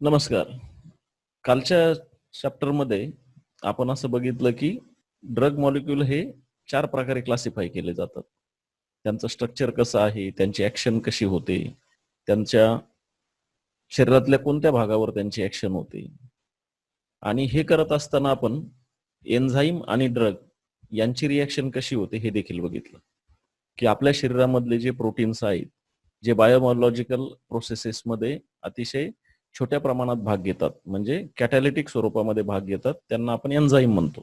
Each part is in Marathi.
नमस्कार. कालच्या चॅप्टरमध्ये आपण असं बघितलं की ड्रग मॉलिक्यूल हे 4 प्रकारे क्लासिफाय केले जातात. त्यांचं स्ट्रक्चर कसं आहे, त्यांची ॲक्शन कशी होते, त्यांच्या शरीरातल्या कोणत्या भागावर त्यांची ॲक्शन होते आणि हे करत असताना आपण एन्झाईम आणि ड्रग यांची रिॲक्शन कशी होते हे देखील बघितलं. की आपल्या शरीरामधले जे प्रोटीन्स आहेत, जे बायोलॉजिकल प्रोसेसेसमध्ये अतिशय छोट्या प्रमाणात भाग घेतात, म्हणजे कॅटॅलिटिक स्वरूपामध्ये भाग घेतात, त्यांना आपण एन्झाईम म्हणतो.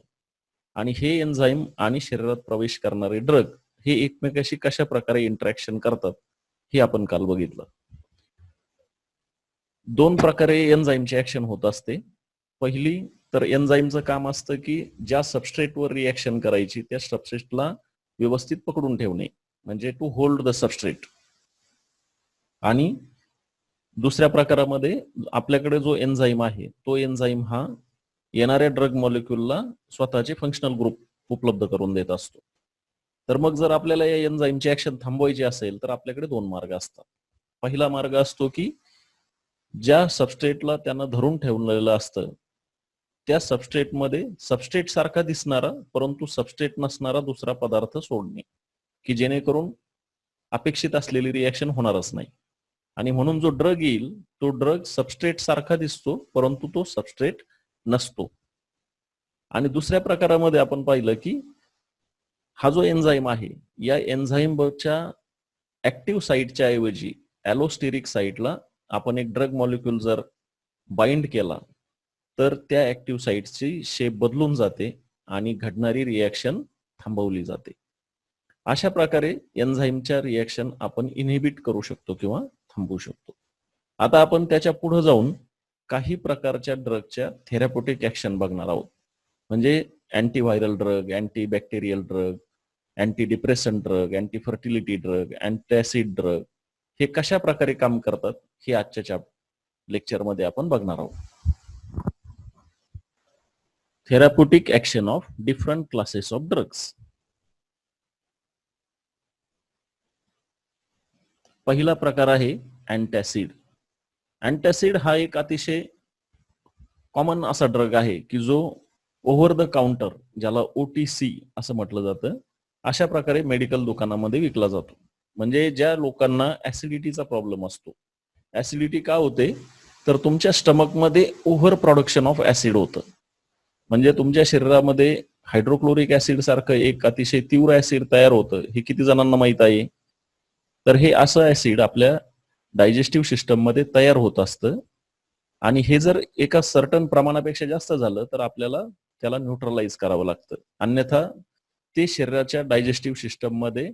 आणि हे एन्झाईम आणि शरीरात प्रवेश करणारे ड्रग हे एकमेकाशी कशा प्रकारे इंटरॅक्शन करतात, हे आपण काल बघितलं. 2 प्रकारे एन्झाईमची ॲक्शन होत असते. पहिली तर एन्झाईमचं काम असतं की ज्या सबस्ट्रेटवर रिॲक्शन करायची त्या सबस्ट्रेटला व्यवस्थित पकडून ठेवणे, म्हणजे टू होल्ड द सबस्ट्रेट. आणि दुसऱ्या प्रकारामध्ये आपल्याकडे जो एन्झाईम आहे तो एन्झाईम हा येणाऱ्या ड्रग मॉलिक्यूलला स्वतःचे फंक्शनल ग्रुप उपलब्ध करून देत असतो. तर मग जर आपल्याला या एन्झाईमची ॲक्शन थांबवायची असेल तर आपल्याकडे 2 मार्ग असतात. पहिला मार्ग असतो की ज्या सबस्ट्रेटला त्यानं धरून ठेवलेलं असतं त्या सबस्ट्रेटमध्ये सबस्ट्रेट सारखा दिसणारा परंतु सबस्ट्रेट नसणारा दुसरा पदार्थ सोडणे, की जेणेकरून अपेक्षित असलेली रिॲक्शन होणारच नाही. आणि म्हणून जो ड्रग येईल तो ड्रग सबस्ट्रेट सारखा दिसतो परंतु तो सबस्ट्रेट नसतो. आणि दुसऱ्या प्रकारामध्ये आपण पाहिलं की हा जो एन्झाईम आहे या एन्झाईमच्या ऍक्टिव्ह साईटच्या ऐवजी ॲलोस्टेरिक साईटला आपण एक ड्रग मॉलिक्यूल जर बाइंड केला तर त्या ऍक्टिव्ह साईटची शेप बदलून जाते आणि घडणारी रिॲक्शन थांबवली जाते. अशा प्रकारे एन्झाईमच्या रिॲक्शन आपण इनहिबिट करू शकतो किंवा थांबवू शकतो. आता आपण त्याच्या पुढे जाऊन काही प्रकारच्या ड्रगच्या थेरॅप्युटिक ॲक्शन बघणार आहोत. म्हणजे antiviral drug, antibacterial drug, anti depression drug, anti fertility drug, अँटॅसिड drug हे कशा प्रकारे काम करतात हे आजच्या लेक्चरमध्ये आपण बघणार आहोत. Therapeutic action of different classes of drugs. पहिला प्रकार आहे अँटॅसिड. अँटॅसिड हा एक अतिशय कॉमन असा ड्रग आहे की जो ओव्हर द काउंटर, ज्याला OTC असं म्हटलं जातं, अशा प्रकारे मेडिकल दुकानामध्ये विकला जातो. म्हणजे ज्या लोकांना ऍसिडिटीचा प्रॉब्लेम असतो. ऍसिडिटी का होते तर तुमच्या स्टमकमध्ये ओव्हर प्रोडक्शन ऑफ ऍसिड होतं. म्हणजे तुमच्या शरीरामध्ये हायड्रोक्लोरिक ऍसिड सारखं एक अतिशय तीव्र ऍसिड तयार होतं. हे किती जणांना माहित आहे? तर हे असं ऍसिड आपल्या डायजेस्टिव्ह सिस्टम मध्ये तयार होत असतं आणि हे जर एका सर्टन प्रमाणापेक्षा जास्त झालं तर आपल्याला त्याला न्यूट्रलाइज करावं लागतं. अन्यथा ते शरीराच्या डायजेस्टिव्ह सिस्टम मध्ये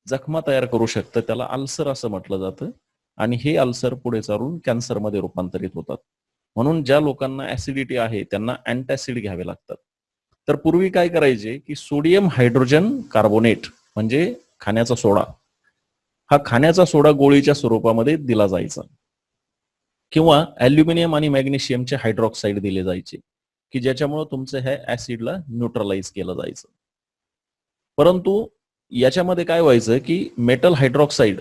जखमा तयार करू शकतं. त्याला अल्सर असं म्हटलं जातं आणि हे अल्सर पुढे चालून कॅन्सरमध्ये रूपांतरित होतात. म्हणून ज्या लोकांना ऍसिडिटी आहे त्यांना अँटॅसिड घ्यावे लागतात. तर पूर्वी काय करायचे की सोडियम हायड्रोजन कार्बोनेट म्हणजे खाण्याचा सोडा, हा खाण्याचा सोडा गोळीच्या स्वरूपामध्ये दिला जायचा किंवा ॲल्युमिनियम आणि मॅग्नेशियमचे हायड्रॉक्साईड दिले जायचे की ज्याच्यामुळे तुमचं ह्या ऍसिडला न्यूट्रलाइज केलं जायचं. परंतु याच्यामध्ये काय व्हायचं की मेटल हायड्रॉक्साईड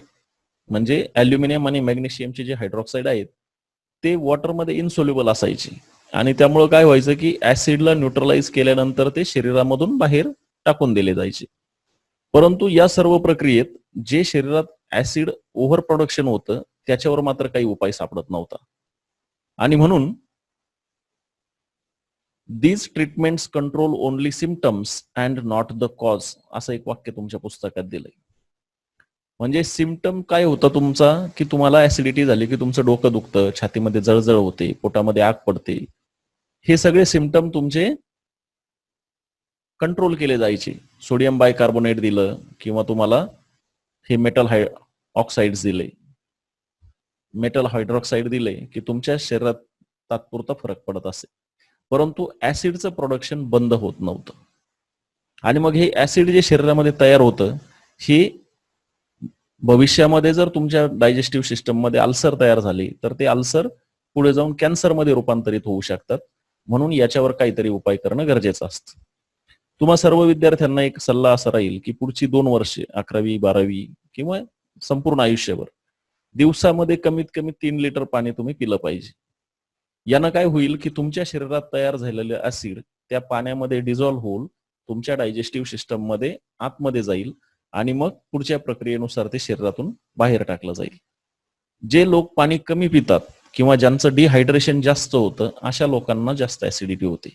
म्हणजे ॲल्युमिनियम आणि मॅग्नेशियमचे जे हायड्रॉक्साईड आहेत ते वॉटरमध्ये इनसोल्युबल असायचे आणि त्यामुळे काय व्हायचं की ऍसिडला न्यूट्रलाइज केल्यानंतर ते शरीरामधून बाहेर टाकून दिले जायचे. परंतु या सर्व प्रक्रियेत जे शरीरात ऍसिड ओव्हर प्रोडक्शन होतं त्याच्यावर मात्र काही उपाय सापडत नव्हता. आणि म्हणून these treatments control only symptoms and not the cause असं एक वाक्य तुमच्या पुस्तकात दिलंय. म्हणजे सिम्पटम काय होता तुमचा की तुम्हाला ऍसिडिटी झाली की तुमचं डोकं दुखतं, छातीमध्ये जळजळ होते, पोटामध्ये आग पडते. हे सगळे सिम्पटम तुमचे कंट्रोल केले जायचे. सोडियम बायकार्बोनेट दिलं किंवा तुम्हाला हे मेटल ऑक्साइड्स दिले, मेटल हायड्रॉक्साईड दिले की तुमच्या शरीरात तात्पुरता फरक पडत असे. परंतु ऍसिडचं प्रोडक्शन बंद होत नव्हतं. आणि मग हे ऍसिड जे शरीरामध्ये तयार होतं हे भविष्यामध्ये जर तुमच्या डायजेस्टिव्ह सिस्टम मध्ये अल्सर तयार झाली तर ते अल्सर पुढे जाऊन कॅन्सरमध्ये रूपांतरित होऊ शकतात. म्हणून याच्यावर काहीतरी उपाय करणं गरजेचं असतं. तुम्हा सर्व विद्यार्थ्यांना एक सल्ला असा राहील की पुढची 2 वर्षे 11वी 12वी किंवा संपूर्ण आयुष्यभर दिवसामध्ये कमीत कमी 3 लिटर पाणी तुम्ही पिलं पाहिजे. यानं काय होईल की तुमच्या शरीरात तयार झालेले ऍसिड त्या पाण्यामध्ये डिझॉल्व्ह होऊन तुमच्या डायजेस्टिव्ह सिस्टम मध्ये आतमध्ये जाईल आणि मग पुढच्या प्रक्रियेनुसार ते शरीरातून बाहेर टाकलं जाईल. जे लोक पाणी कमी पितात किंवा ज्यांचं डिहायड्रेशन जास्त होतं अशा लोकांना जास्त ऍसिडिटी होते.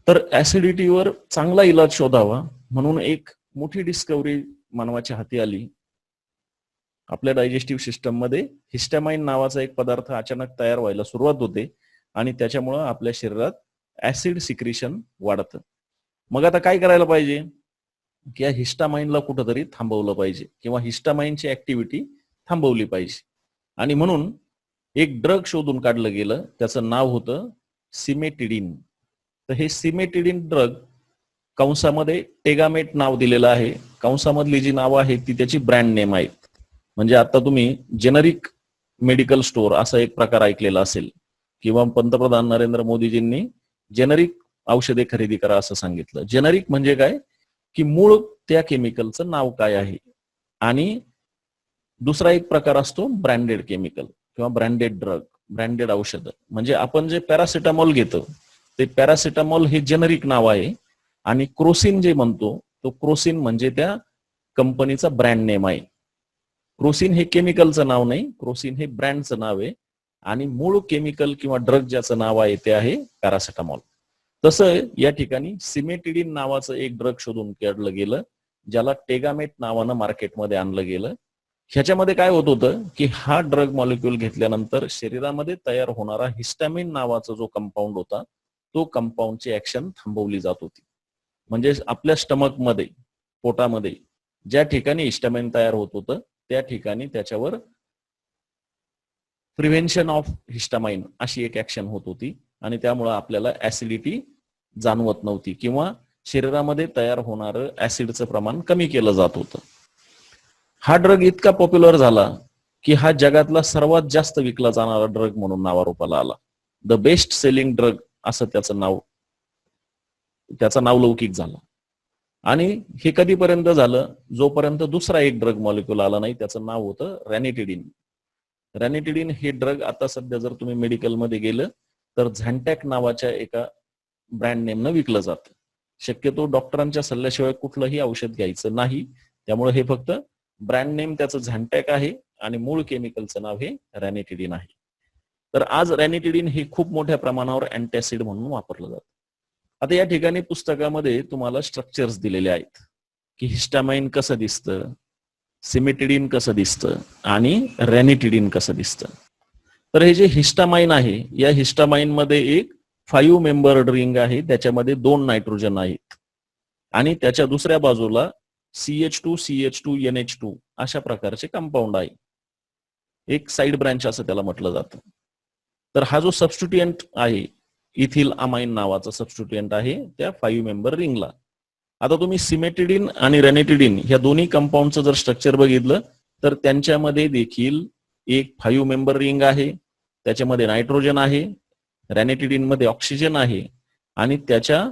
तर ऍसिडिटीवर चांगला इलाज शोधावा म्हणून एक मोठी डिस्कव्हरी मानवाच्या हाती आली. आपल्या डायजेस्टिव्ह सिस्टम मध्ये हिस्टॅमाइन नावाचा एक पदार्थ अचानक तयार व्हायला सुरुवात होते आणि त्याच्यामुळे आपल्या शरीरात ऍसिड सिक्रिशन वाढतं. मग आता काय करायला पाहिजे की या हिस्टामाइनला कुठंतरी थांबवलं पाहिजे किंवा हिस्टामाइनची ऍक्टिव्हिटी थांबवली पाहिजे. आणि म्हणून एक ड्रग शोधून काढलं गेलं, त्याचं नाव होतं सिमेटिडिन. तर हे सिमेटिडिन ड्रग कंसामध्ये टेगामेट नाव दिलेलं आहे. कंसामधली जी नावं आहेत ती त्याची ब्रँड नेम आहेत. म्हणजे आता तुम्ही जेनरिक मेडिकल स्टोअर असा एक प्रकार ऐकलेला असेल किंवा पंतप्रधान नरेंद्र मोदीजींनी जेनरिक औषधे खरेदी करा असं सांगितलं. जेनरिक म्हणजे काय की मूळ त्या केमिकलचं नाव काय आहे. आणि दुसरा एक प्रकार असतो ब्रँडेड केमिकल किंवा ब्रँडेड ड्रग, ब्रँडेड औषध. म्हणजे आपण जे पॅरासिटामॉल घेतो ते पॅरासिटामॉल हे जेनरिक नाव आहे आणि क्रोसिन जे म्हणतो तो क्रोसिन म्हणजे त्या कंपनीचा ब्रँड नेम आहे. क्रोसिन हे केमिकलचं नाव नाही, क्रोसिन हे ब्रँडचं नाव आहे आणि मूळ केमिकल किंवा ड्रग ज्याचं नाव आहे ते आहे पॅरासिटामॉल. तसं या ठिकाणी सिमेटिडिन नावाचं एक ड्रग शोधून काढलं गेलं ज्याला टेगामेट नावानं मार्केटमध्ये आणलं गेलं. ह्याच्यामध्ये काय होत होतं की हा ड्रग मॉलिक्यूल घेतल्यानंतर शरीरामध्ये तयार होणारा हिस्टॅमिन नावाचा जो कंपाऊंड होता तो कंपाऊंडची ऍक्शन थांबवली जात होती. म्हणजे आपल्या स्टमक मध्ये, पोटामध्ये ज्या ठिकाणी हिस्टॅमिन तयार होत होतं त्या ठिकाणी त्याच्यावर प्रिव्हेन्शन ऑफ हिस्टामाइन अशी एक ऍक्शन होत होती आणि त्यामुळे आपल्याला ऍसिडिटी जाणवत नव्हती किंवा शरीरामध्ये तयार होणारं ऍसिडचं प्रमाण कमी केलं जात होतं. हा ड्रग इतका पॉप्युलर झाला की हा जगातला सर्वात जास्त विकला जाणारा ड्रग म्हणून नावारूपाला आला. द बेस्ट सेलिंग ड्रग असं त्याचं नावलौकिक झालं. आणि हे कधीपर्यंत झालं जोपर्यंत दुसरा एक ड्रग मॉलिक्यूल आला नाही, त्याचं नाव होतं रॅनिटिडिन. रॅनिटिडिन हे ड्रग आता सध्या जर तुम्ही मेडिकलमध्ये गेलं तर झॅन्टॅक नावाच्या एका ब्रँड नेमनं विकलं जातं. शक्यतो डॉक्टरांच्या सल्ल्याशिवाय कुठलंही औषध घ्यायचं नाही. त्यामुळे हे फक्त ब्रँड नेम त्याचं झॅन्टॅक आहे आणि मूळ केमिकलचं नाव हे रॅनिटिडिन आहे. तर आज रॅनिटिडिन हे खूप मोठ्या प्रमाणावर अँटॅसिड म्हणून वापरलं जातं. आता या ठिकाणी पुस्तकामध्ये तुम्हाला स्ट्रक्चर्स दिलेले आहेत की हिस्टामाइन कसं दिसतं, सिमेटिडिन कसं दिसतं आणि रॅनिटिडिन कसं दिसतं. तर हे जे हिस्टामाइन आहे या हिस्टामाइन मध्ये एक 5 मेंबर्ड रिंग आहे, त्याच्यामध्ये 2 नायट्रोजन आहेत आणि त्याच्या दुसऱ्या बाजूला CH2 CH2 NH2 अशा प्रकारचे कंपाऊंड आहे. एक साइड ब्रँच असं त्याला म्हटलं जातं. तर हा जो सबस्टिट्युएंट आहे इथिल अमाइन नावाचा सबस्टिट्युएंट आहे त्या 5 मेंबर रिंगला. आता तुम्ही सिमेटिडिन आणि रॅनिटिडिन ह्या दोन्ही कंपाऊंडचं जर स्ट्रक्चर बघितलं तर त्यांच्यामध्ये देखील एक 5 मेंबर रिंग आहे, त्याच्यामध्ये नायट्रोजन आहे, रॅनिटिडिन मध्ये ऑक्सिजन आहे आणि त्याच्या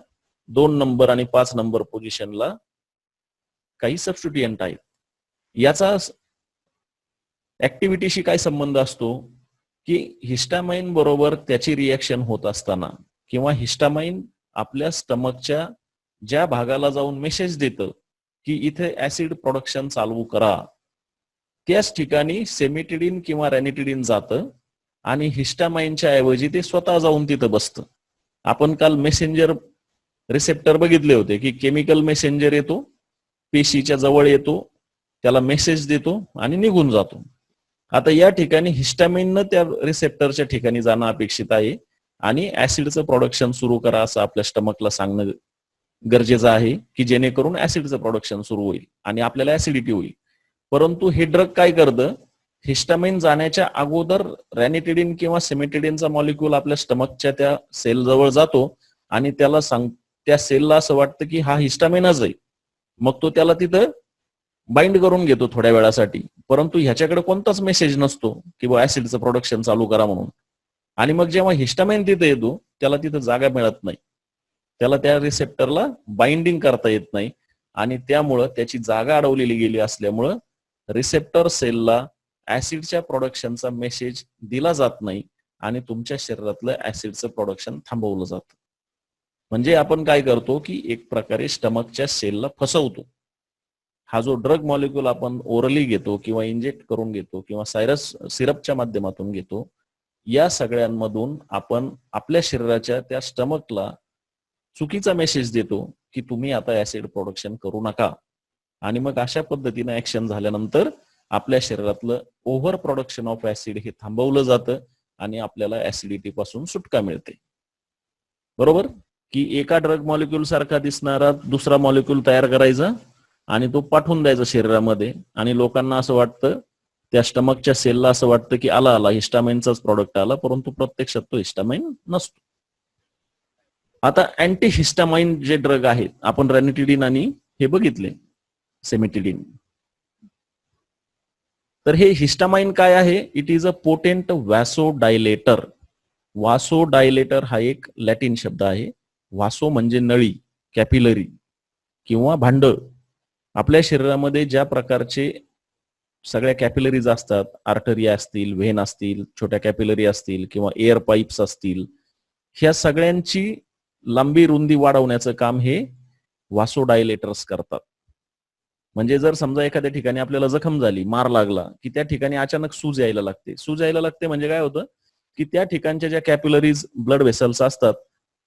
2 नंबर आणि 5 नंबर पोझिशनला काही सबस्टिट्युएंट आहेत. याचा ऍक्टिव्हिटीशी काय संबंध असतो की हिस्टामाइन बरोबर त्याची रिएक्शन होत असताना किंवा हिस्टामाइन आपल्या स्टमकच्या ज्या भागाला जाऊन मेसेज देतं की इथे ऍसिड प्रोडक्शन चालू करा, त्याच ठिकाणी सेमिटिडिन किंवा रॅनिटिडिन जातं आणि हिस्टामाइनच्या ऐवजी ते स्वतः जाऊन तिथं बसतं. आपण काल मेसेंजर रिसेप्टर बघितले होते की केमिकल मेसेंजर येतो, पेशीच्या जवळ येतो, त्याला मेसेज देतो आणि निघून जातो. आता या ठिकाणी हिस्टामिननं त्या रिसेप्टरच्या ठिकाणी जाणं अपेक्षित आहे आणि ऍसिडचं प्रोडक्शन सुरू करा असं आपल्या स्टमकला सांगणं गरजेचं आहे की जेणेकरून ऍसिडचं प्रोडक्शन सुरू होईल आणि आपल्याला ऍसिडिटी होईल. परंतु हे ड्रग काय करतं, हिस्टामिन जाण्याच्या अगोदर रॅनिटिडिन किंवा सिमेटिडिनचा मॉलिक्यूल आपल्या स्टमकच्या त्या सेल जवळ जातो आणि त्याला त्या सेलला असं वाटतं की हा हिस्टामिनच आहे. मग तो त्याला तिथं बाइंड करून घेतो थोड्या वेळासाठी, परंतु ह्याच्याकडे कोणताच मेसेज नसतो की ऍसिडचं प्रोडक्शन चालू करा म्हणून. आणि मग जेव्हा हिस्टामाइन तिथे येतो त्याला तिथं जागा मिळत नाही, त्याला त्या रिसेप्टरला बाइंडिंग करता येत नाही आणि त्यामुळं त्याची जागा अडवलेली गेली असल्यामुळं रिसेप्टर सेलला ऍसिडच्या प्रोडक्शनचा मेसेज दिला जात नाही आणि तुमच्या शरीरातलं ऍसिडचं प्रोडक्शन थांबवलं जातं. म्हणजे आपण काय करतो की एक प्रकारे स्टमकच्या सेलला फसवतो. हा जो ड्रग मॉलिक्यूल आपण ओरली घेतो किंवा इंजेक्ट करून घेतो किंवा सायरस सिरपच्या माध्यमातून घेतो, या सगळ्यांमधून आपण आपल्या शरीराच्या त्या स्टमकला चुकीचा मेसेज देतो की तुम्ही आता ऍसिड प्रोडक्शन करू नका. आणि मग अशा पद्धतीने ऍक्शन झाल्यानंतर आपल्या शरीरातलं ओव्हर प्रोडक्शन ऑफ ऍसिड हे थांबवलं जातं आणि आपल्याला ऍसिडिटी पासून सुटका मिळते. बरोबर की एका ड्रग मॉलिक्यूल सारखा दिसणारा दुसरा मॉलिक्यूल तयार करायचा आणि तो पाठवून द्यायचा शरीरामध्ये आणि लोकांना असं वाटतं, त्या स्टमकच्या सेलला असं वाटतं की आला हिस्टामाइनचाच प्रॉडक्ट आला, परंतु प्रत्यक्षात तो हिस्टामाइन नसतो. आता अँटी हिस्टामाइन जे ड्रग आहेत, आपण रॅनिटिडिन आणि हे बघितले सेमिटिडिन. तर हे हिस्टामाइन काय आहे? It is a potent vasodilator. Vasodilator हा एक लॅटिन शब्द आहे. वासो म्हणजे नळी, कॅपिलरी किंवा भांड. आपल्या शरीरामध्ये ज्या प्रकारचे सगळ्या कॅपिलरीज असतात, आर्टरी असतील, व्हेन असतील, छोट्या कॅपिलरी असतील किंवा एअर पाईप्स असतील, ह्या सगळ्यांची लांबी रुंदी वाढवण्याचं काम हे वासोडायलेटर्स करतात. म्हणजे जर समजा एखाद्या ठिकाणी आपल्याला जखम झाली, मार लागला की त्या ठिकाणी अचानक सूज यायला लागते. सूज यायला लागते म्हणजे काय होतं की त्या ठिकाणच्या ज्या कॅपिलरीज, ब्लड व्हेसल्स असतात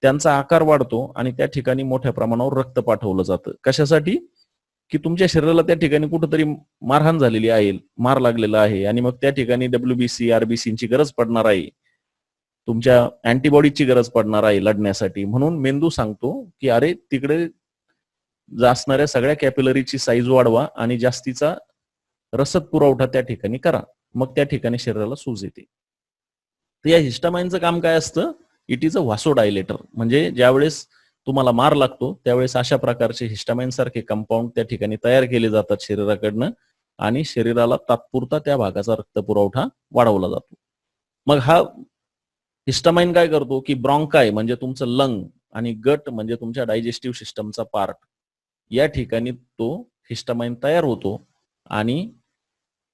त्यांचा आकार वाढतो आणि त्या ठिकाणी मोठ्या प्रमाणावर रक्त पाठवलं जातं. कशासाठी? की तुमच्या शरीराला त्या ठिकाणी कुठंतरी मारहाण झालेली आहे, मार लागलेला आहे आणि मग त्या ठिकाणी WBC, RBCची गरज पडणार आहे, तुमच्या अँटीबॉडीची गरज पडणार आहे लढण्यासाठी. म्हणून मेंदू सांगतो की अरे तिकडे असणाऱ्या सगळ्या कॅपिलरीची साईज वाढवा आणि जास्तीचा रसद पुरवठा त्या ठिकाणी करा, मग त्या ठिकाणी शरीराला सूज येते. तर या हिस्टामाइनचं काम काय असतं? It is a vasodilator. म्हणजे ज्यावेळेस तुम्हाला मार लागतो त्यावेळेस अशा प्रकारचे हिस्टामाइन सारखे कंपाऊंड त्या ठिकाणी तयार केले जातात शरीराकडनं आणि शरीराला तात्पुरता त्या भागाचा रक्तपुरवठा वाढवला जातो. मग हा हिस्टामाइन काय करतो की ब्रॉन्काय म्हणजे तुमचं लंग आणि गट म्हणजे तुमच्या डायजेस्टिव्ह सिस्टमचा पार्ट, या ठिकाणी तो हिस्टामाइन तयार होतो आणि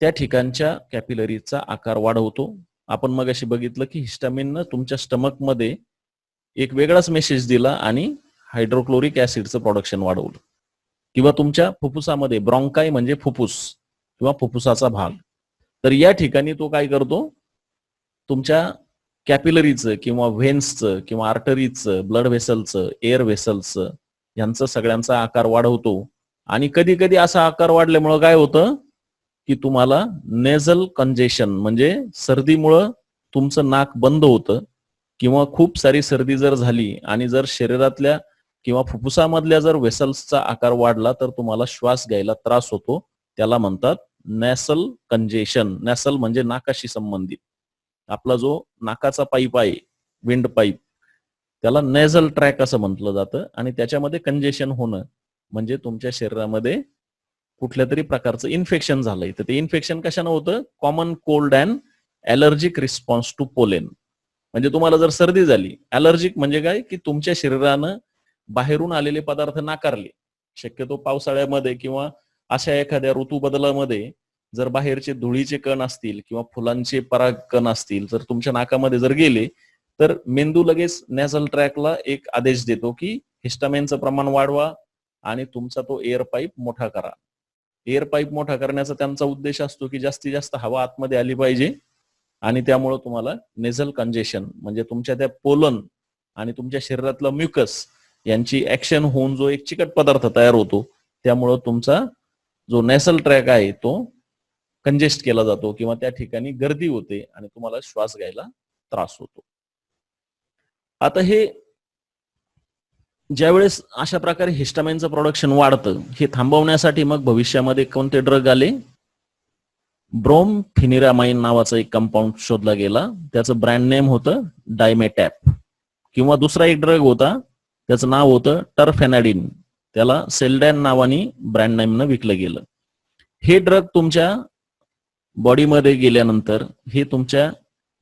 त्या ठिकाणच्या कॅपिलरीचा आकार वाढवतो. आपण मग अशी बघितलं की हिस्टामिननं तुमच्या स्टमक मध्ये एक वेगळाच मेसेज दिला आणि हायड्रोक्लोरिक ऍसिडचं प्रोडक्शन वाढवलं. किंवा तुमच्या फुफ्फुसामध्ये, ब्रॉन्काय म्हणजे फुफ्फुस किंवा फुफ्फुसाचा भाग, तर या ठिकाणी तो काय करतो? तुमच्या कॅपिलरीचं किंवा व्हेन्सचं किंवा आर्टरीचं, ब्लड व्हेसलचं, एअर व्हेसलचं यांचा सगळ्यांचा आकार वाढवतो. आणि कधी कधी असा आकार वाढल्यामुळं काय होतं की तुम्हाला नेझल कंजेशन म्हणजे सर्दीमुळं तुमचं नाक बंद होतं किंवा खूप सारी सर्दी जर झाली आणि जर शरीरातल्या किंवा फुफ्फुसामधल्या जर व्हेसल्सचा आकार वाढला तर तुम्हाला श्वास घ्यायला त्रास होतो. त्याला म्हणतात नॅसल कंजेशन. नॅसल म्हणजे नाकाशी संबंधित. आपला जो नाकाचा पाईप आहे, विंड पाईप, त्याला नेझल ट्रॅक असं म्हटलं जातं आणि त्याच्यामध्ये कंजेशन होणं म्हणजे तुमच्या शरीरामध्ये कुठल्या तरी प्रकारचं इन्फेक्शन झालंय. तर ते इन्फेक्शन कशानं होतं? Common cold and allergic response to pollen. म्हणजे तुम्हाला जर सर्दी झाली, ॲलर्जिक म्हणजे काय की तुमच्या शरीरानं बाहेरून आलेले पदार्थ नाकारले. शक्यतो पावसाळ्यामध्ये किंवा अशा एखाद्या ऋतू बदलामध्ये जर बाहेरचे धुळीचे कण असतील किंवा फुलांचे पराग कण असतील तर तुमच्या नाकामध्ये जर गेले तर मेंदू लगेच नॅझल ट्रॅकला एक आदेश देतो की हिस्टामाइनचं प्रमाण वाढवा आणि तुमचा तो एअर पाईप मोठा करा. एअर पाईप मोठा करण्याचा त्यांचा उद्देश असतो की जास्तीत जास्त हवा आतमध्ये आली पाहिजे आणि त्यामुळं तुम्हाला नेझल कंजेशन म्हणजे तुमच्या त्या पोलन आणि तुमच्या शरीरातलं म्युकस यांची ऍक्शन होऊन जो एक चिकट पदार्थ तयार होतो त्यामुळं तुमचा जो नेसल ट्रॅक आहे तो कंजेस्ट केला जातो किंवा त्या ठिकाणी गर्दी होते आणि तुम्हाला श्वास घ्यायला त्रास होतो. आता हे ज्यावेळेस अशा प्रकारे हिस्टामाइनचं प्रोडक्शन वाढतं, हे थांबवण्यासाठी मग भविष्यामध्ये कोणते ड्रग आले? ब्रोमफेनिरामाइन नावाचा एक कंपाऊंड शोधला गेला. त्याचं ब्रँड नेम होतं डायमेटॅप. किंवा दुसरा एक ड्रग होता, त्याचं नाव होतं टर्फेनाडिन. त्याला सेल्डॅन नावाने ब्रँड नेमनं विकलं गेलं. हे ड्रग तुमच्या बॉडीमध्ये गेल्यानंतर हे तुमच्या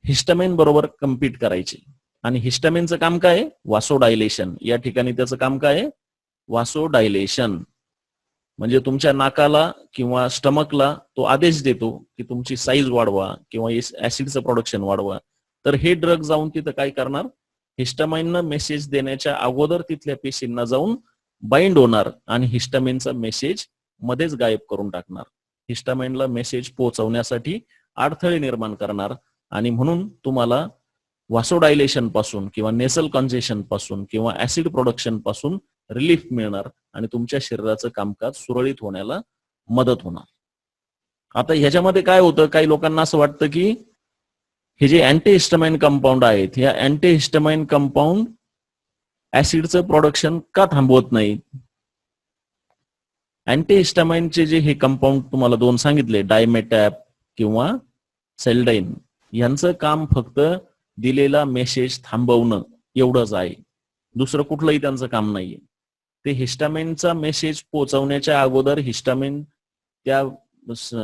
हिस्टामाइन बरोबर कम्पीट करायचे. आणि हिस्टामिनचं काम काय आहे? वासोडायलेशन. या ठिकाणी त्याचं काम काय आहे? वासोडायलेशन. म्हणजे तुमच्या नाकाला किंवा स्टमकला तो आदेश देतो की तुमची साईज वाढवा किंवा ऍसिडचं प्रोडक्शन वाढवा. तर हे ड्रग जाऊन तिथं काय करणार, हिस्टामाइननं मेसेज देण्याच्या अगोदर तिथल्या पेशींना जाऊन बाइंड होणार आणि हिस्टामिनचा मेसेज मध्येच गायब करून टाकणार. हिस्टामाइनला मेसेज पोहोचवण्यासाठी अडथळे निर्माण करणार आणि म्हणून तुम्हाला वासोडायलेशन पासून किंवा नेसल कॉन्जेशन पासून किंवा ऍसिड प्रोडक्शन पासून रिलीफ मिळणार आणि तुमच्या शरीराचं कामकाज सुरळीत होण्याला मदत होणार. आता ह्याच्यामध्ये काय होतं, काही लोकांना असं वाटतं की हे जे अँटीहिस्टामाइन कंपाऊंड आहेत, या अँटीहिस्टामाइन कंपाऊंड ऍसिडचं प्रोडक्शन का थांबवत नाही. अँटीहिस्टामाइनचे जे हे कंपाऊंड तुम्हाला दोन सांगितले, डायमेटॅप किंवा सेल्डाइन, यांचं काम फक्त दिलेला मेसेज थांबवणं एवढंच आहे. दुसरं कुठलंही त्यांचं काम नाहीये. ते हिस्टामिनचा मेसेज पोहोचवण्याच्या अगोदर हिस्टामिन त्या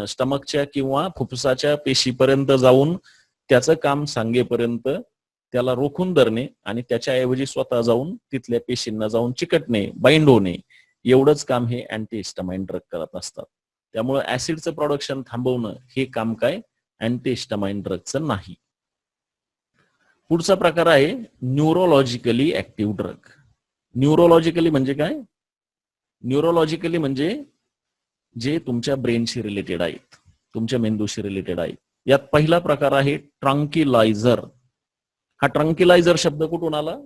स्टमकच्या किंवा फुफ्फुसाच्या पेशीपर्यंत जाऊन त्याचं काम सांगेपर्यंत त्याला रोखून धरणे आणि त्याच्याऐवजी स्वतः जाऊन तिथल्या पेशींना जाऊन चिकटणे, बाइंड होणे, एवढंच काम हे अँटीहिस्टामाइन ड्रग करत असतात. त्यामुळे ऍसिडचं प्रोडक्शन थांबवणं हे काम काय अँटीहिस्टामाइन ड्रगचं नाही. पुढचा प्रकार आहे न्यूरोलॉजिकली ऍक्टिव्ह ड्रग. न्यूरोलॉजिकली म्हणजे काय, न्यूरोलॉजिकली म्हणजे जे तुमच्या ब्रेनशी रिलेटेड आहेत, तुमच्या मेंदूशी रिलेटेड आहेत. यात पहिला प्रकार आहे ट्रंकिलायझर. हा ट्रंकिलायझर शब्द कुठून आला,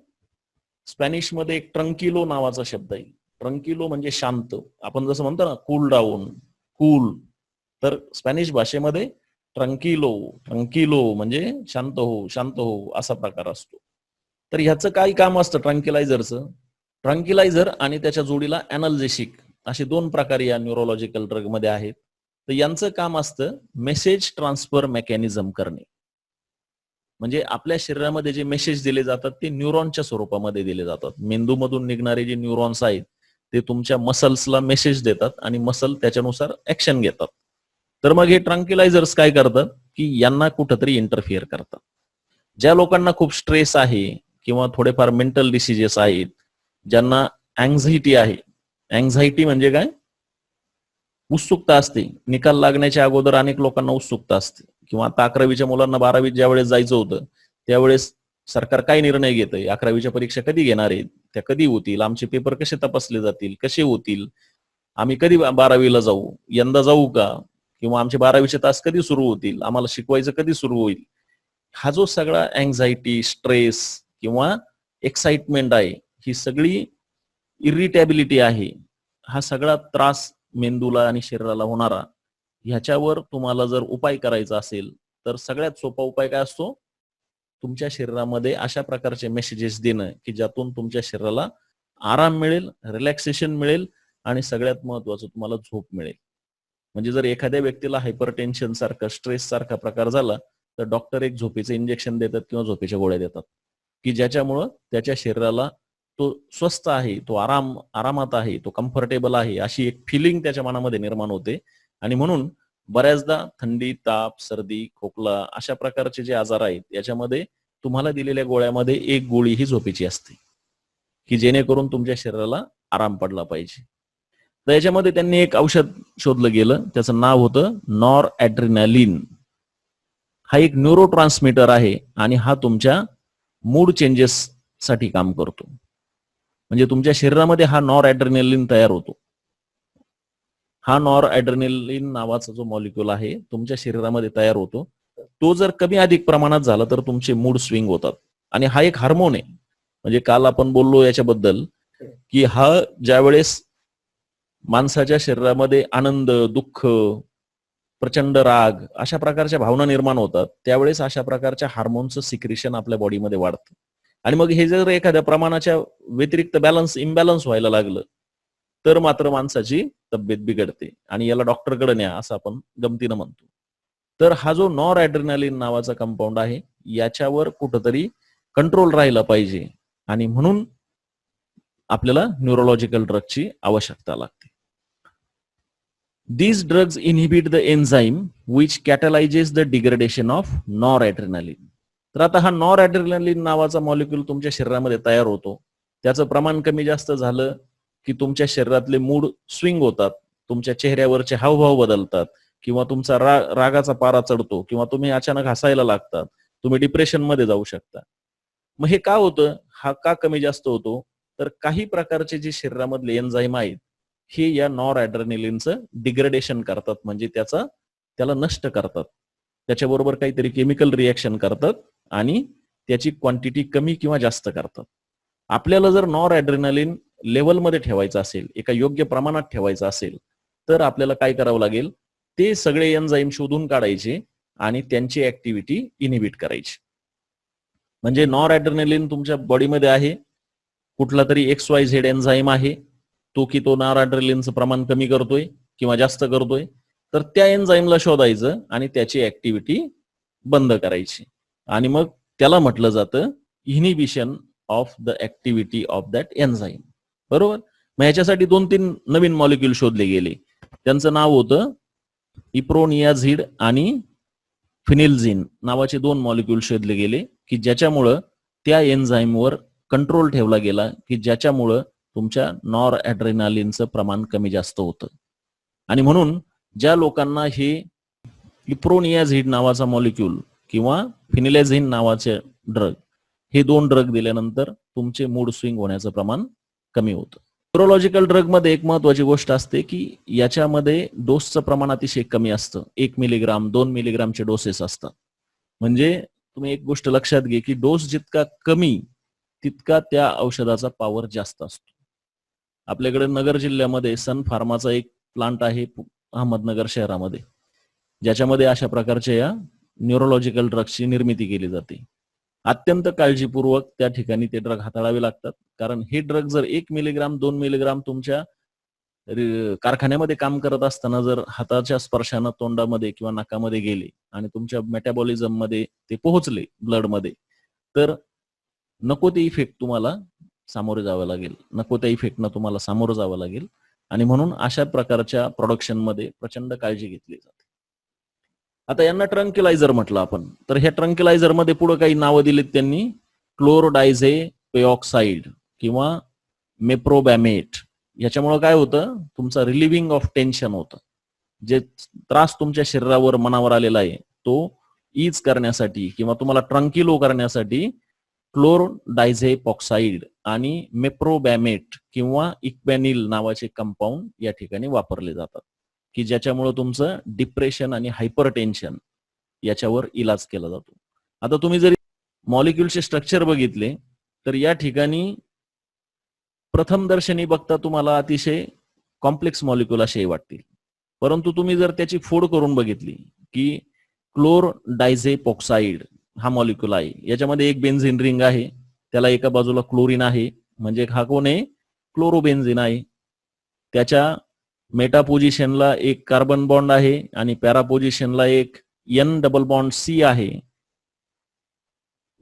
स्पॅनिश मध्ये एक ट्रंकिलो नावाचा शब्द आहे. ट्रंकिलो म्हणजे शांत, आपण जसं म्हणतो ना कूल डाऊन, कूल, तर स्पॅनिश भाषेमध्ये ट्रंकिलो, ट्रंकिलो म्हणजे शांत हो, शांत हो असा प्रकार असतो. तर ह्याचं काय काम असतं ट्रंकिलायझरचं. ट्रंकिलायझर आणि त्याच्या जोडीला अॅनाल्जेसिक असे दोन प्रकार या न्यूरोलॉजिकल ड्रग मध्ये आहेत. तर यांचं काम असतं मेसेज ट्रान्सफर मेकॅनिझम करणे. म्हणजे आपल्या शरीरामध्ये जे मेसेज दिले जातात ते न्यूरॉनच्या स्वरूपामध्ये दिले जातात. मेंदूमधून निघणारे जे न्यूरॉन्स आहेत ते तुमच्या मसल्सला मेसेज देतात आणि मसल त्याच्यानुसार ऍक्शन घेतात. तर मग हे ट्रंकिलायझर्स काय करतात की यांना कुठंतरी इंटरफिअर करतात. ज्या लोकांना खूप स्ट्रेस आहे किंवा थोडेफार मेंटल डिसिजेस आहेत, ज्यांना अँझायटी आहे, अँझायटी म्हणजे काय, उत्सुकता असते, निकाल लागण्याच्या अगोदर अनेक लोकांना उत्सुकता असते. किंवा आता 11वीच्या मुलांना 12वीत ज्या वेळेस जायचं होतं त्यावेळेस सरकार काय निर्णय घेतंय, 11वीच्या परीक्षा कधी घेणार आहेत, त्या कधी होतील, आमचे पेपर कसे तपासले जातील, कसे होतील, आम्ही कधी 12वीला जाऊ, यंदा जाऊ का, किंवा आमचे 12वीचे तास कधी सुरू होतील, आम्हाला शिकवायचं कधी सुरू होईल. हा जो सगळा अँझायटी, स्ट्रेस किंवा एक्साइटमेंट आहे, ही सगळी इरिटेबिलिटी आहे, हा सगळा त्रास मेंदूला आणि शरीराला होणारा, ह्याच्यावर तुम्हाला जर उपाय करायचा असेल तर सगळ्यात सोपा उपाय काय असतो, तुमच्या शरीरामध्ये अशा प्रकारचे मेसेजेस देणं की ज्यातून तुमच्या शरीराला आराम मिळेल, रिलॅक्सेशन मिळेल आणि सगळ्यात महत्वाचं तुम्हाला झोप मिळेल. म्हणजे जर एखाद्या व्यक्तीला हायपरटेन्शन सारखा, स्ट्रेस सारखा प्रकार झाला तर डॉक्टर एक झोपेचं इंजेक्शन देतात किंवा झोपेच्या गोळ्या देतात की ज्याच्यामुळं त्याच्या शरीराला तो स्वस्थ आहे, तो आरामात आहे, तो कम्फर्टेबल आहे अशी एक फिलिंग त्याच्या मनामध्ये निर्माण होते. आणि म्हणून बऱ्याचदा थंडी, ताप, सर्दी, खोकला अशा प्रकारचे जे आजार आहेत याच्यामध्ये तुम्हाला दिलेल्या गोळ्यामध्ये एक गोळी ही झोपेची असते की जेणेकरून तुमच्या शरीराला आराम पडला पाहिजे. तर याच्यामध्ये त्यांनी एक औषध शोधलं गेलं, त्याचं नाव होतं नॉर ॲड्रेनालिन. हा एक न्यूरो ट्रान्समीटर आहे आणि हा तुमच्या मूड चेंजेस साठी काम करतो. म्हणजे तुमच्या शरीरामध्ये हा नॉर ॲड्रेनालिन तयार होतो. हा नॉर ॲड्रेनालिन नावाचा जो मॉलिक्यूल आहे तुमच्या शरीरामध्ये तयार होतो. तो जर कमी अधिक प्रमाणात झाला तर तुमचे मूड स्विंग होतात. आणि हा एक हार्मोन आहे. म्हणजे काल आपण बोललो याच्याबद्दल की हा ज्यावेळेस माणसाच्या शरीरामध्ये आनंद, दुःख, प्रचंड राग अशा प्रकारच्या भावना निर्माण होतात त्यावेळेस अशा प्रकारच्या हार्मोनचं सिक्रेशन आपल्या बॉडीमध्ये वाढतं. आणि मग हे जर एखाद्या प्रमाणाच्या व्यतिरिक्त इम्बॅलन्स व्हायला लागलं तर मात्र माणसाची तब्येत बिघडते आणि याला डॉक्टरकडे न्या असं आपण गमतीनं म्हणतो. तर हा जो नॉर ॲड्रेनालिन नावाचा कंपाऊंड आहे याच्यावर कुठंतरी कंट्रोल राहिला पाहिजे आणि म्हणून आपल्याला न्यूरोलॉजिकल ड्रगची आवश्यकता लागते. These drugs inhibit the enzyme which catalyzes the degradation of noradrenaline. तर आता हा नॉरॲड्रेनालिन नावाचा मॉलिक्यूल तुमच्या शरीरामध्ये तयार होतो. त्याचं प्रमाण कमी जास्त झालं की तुमच्या शरीरातले मूड स्विंग होतात, तुमच्या चेहऱ्यावरचे हावभाव बदलतात किंवा तुमचा रागाचा पारा चढतो किंवा तुम्ही अचानक हसायला लागतात, तुम्ही डिप्रेशन मध्ये जाऊ शकता. मग हे का होतं? हा का कमी जास्त होतो? तर काही प्रकारचे जे शरीरामधले एन्झाईम आहेत हे या नॉर ॲड्रेनालिनचं डिग्रेडेशन करतात, म्हणजे त्याला नष्ट करतात. त्याच्याबरोबर काहीतरी केमिकल रिएक्शन करतात आणि त्याची क्वांटिटी कमी किंवा जास्त करतात. आपल्याला जर नॉर ॲड्रेनालिन लेवलमध्ये ठेवायचं असेल, एका योग्य प्रमाणात ठेवायचं असेल, तर आपल्याला काय करावं लागेल? ते सगळे एन्झाईम शोधून काढायचे आणि त्यांची ऍक्टिव्हिटी इनिबिट करायची. म्हणजे नॉर ॲड्रेनालिन तुमच्या बॉडीमध्ये आहे, कुठला तरी XYZ एन्झाईम आहे, तो नॉर ॲड्रेनालिनचं प्रमाण कमी करतोय किंवा जास्त करतोय, तर त्या एन्झाईमला शोधायचं आणि त्याची ऍक्टिव्हिटी बंद करायची आणि मग त्याला म्हटलं जातं inhibition of the activity of that enzyme. बरोबर? मग ह्याच्यासाठी 2-3 नवीन मॉलिक्यूल शोधले गेले. त्यांचं नाव होतं इप्रोनियाझिड आणि फिनिल्झिन नावाचे 2 मॉलिक्यूल शोधले गेले की ज्याच्यामुळं त्या एन्झाईमवर कंट्रोल ठेवला गेला की ज्याच्यामुळं तुमच्या नॉर ॲड्रेनालिनचं प्रमाण कमी जास्त होतं. आणि म्हणून ज्या लोकांना हे इप्रोनियाझिड नावाचा मॉलिक्यूल किंवा फिनिलेझिन नावाचे ड्रग, हे 2 ड्रग दिल्यानंतर तुमचे मूड स्विंग होण्याचं प्रमाण कमी होतं. न्यूरोलॉजिकल ड्रग मध्ये एक महत्वाची गोष्ट असते की याच्यामध्ये डोसचं प्रमाण अतिशय कमी असतं. 1 मिलीग्राम 2 मिलीग्रामचे डोसेस असतात. म्हणजे तुम्ही एक गोष्ट लक्षात घे की डोस जितका कमी तितका त्या औषधाचा पॉवर जास्त असतो. आपल्याकडे नगर जिल्ह्यामध्ये सन फार्माचा एक प्लांट आहे अहमदनगर शहरामध्ये, ज्याच्यामध्ये अशा प्रकारच्या या न्यूरोलॉजिकल ड्रग्सची निर्मिती केली जाते. अत्यंत काळजीपूर्वक त्या ठिकाणी ते ड्रग हाताळावे लागतात, कारण हे ड्रग जर 1 मिलीग्राम 2 मिलीग्राम तुमच्या कारखान्यामध्ये काम करत असताना जर हाताच्या स्पर्शानं तोंडामध्ये किंवा नाकामध्ये गेले आणि तुमच्या मेटाबॉलिझम मध्ये ते पोहोचले ब्लडमध्ये, तर नको ते इफेक्ट तुम्हाला सामोरे जावं लागेल, नको त्या इफेक्टनं तुम्हाला सामोरं जावं लागेल. आणि म्हणून अशा प्रकारच्या प्रोडक्शन मध्ये प्रचंड काळजी घेतली जाते. आता यांना ट्रंक्युलायझर म्हटलं आपण, तर ह्या ट्रंक्युलायझर मध्ये पुढे काही नावं दिलीत त्यांनी, क्लोरोडायझेपेऑक्साइड किंवा मेप्रोबॅमेट. याच्यामुळे काय होतं? तुमचा रिलिव्हिंग ऑफ टेन्शन होतं. जे त्रास तुमच्या शरीरावर मनावर आलेला आहे तो ईज करण्यासाठी किंवा तुम्हाला ट्रंकिलो करण्यासाठी क्लोरोडायझेपेऑक्साइड आणि मेप्रोबॅमेट किंवा इक्वॅनिल नावाचे कंपाऊंड या ठिकाणी वापरले जातात की ज्याच्यामुळे तुमचं डिप्रेशन आणि हायपर टेन्शन याच्यावर इलाज केला जातो. आता तुम्ही जरी मॉलिक्यूलचे स्ट्रक्चर बघितले तर या ठिकाणी प्रथम दर्शनी बघता तुम्हाला अतिशय कॉम्प्लेक्स मॉलिक्यूल असे वाटतील, परंतु तुम्ही जर त्याची फोड करून बघितली की क्लोरोडायझेपेऑक्साइड हा मॉलिक्यूल आहे, याच्यामध्ये एक बेन्झिन रिंग आहे, त्याला एका बाजूला क्लोरीन आहे, म्हणजे हा कोण आहे? क्लोरोबेन्झिन आहे. त्याच्या मेटा पोझिशनला एक कार्बन बॉन्ड आहे आणि पॅरा पोझिशनला एक N डबल बॉन्ड C आहे,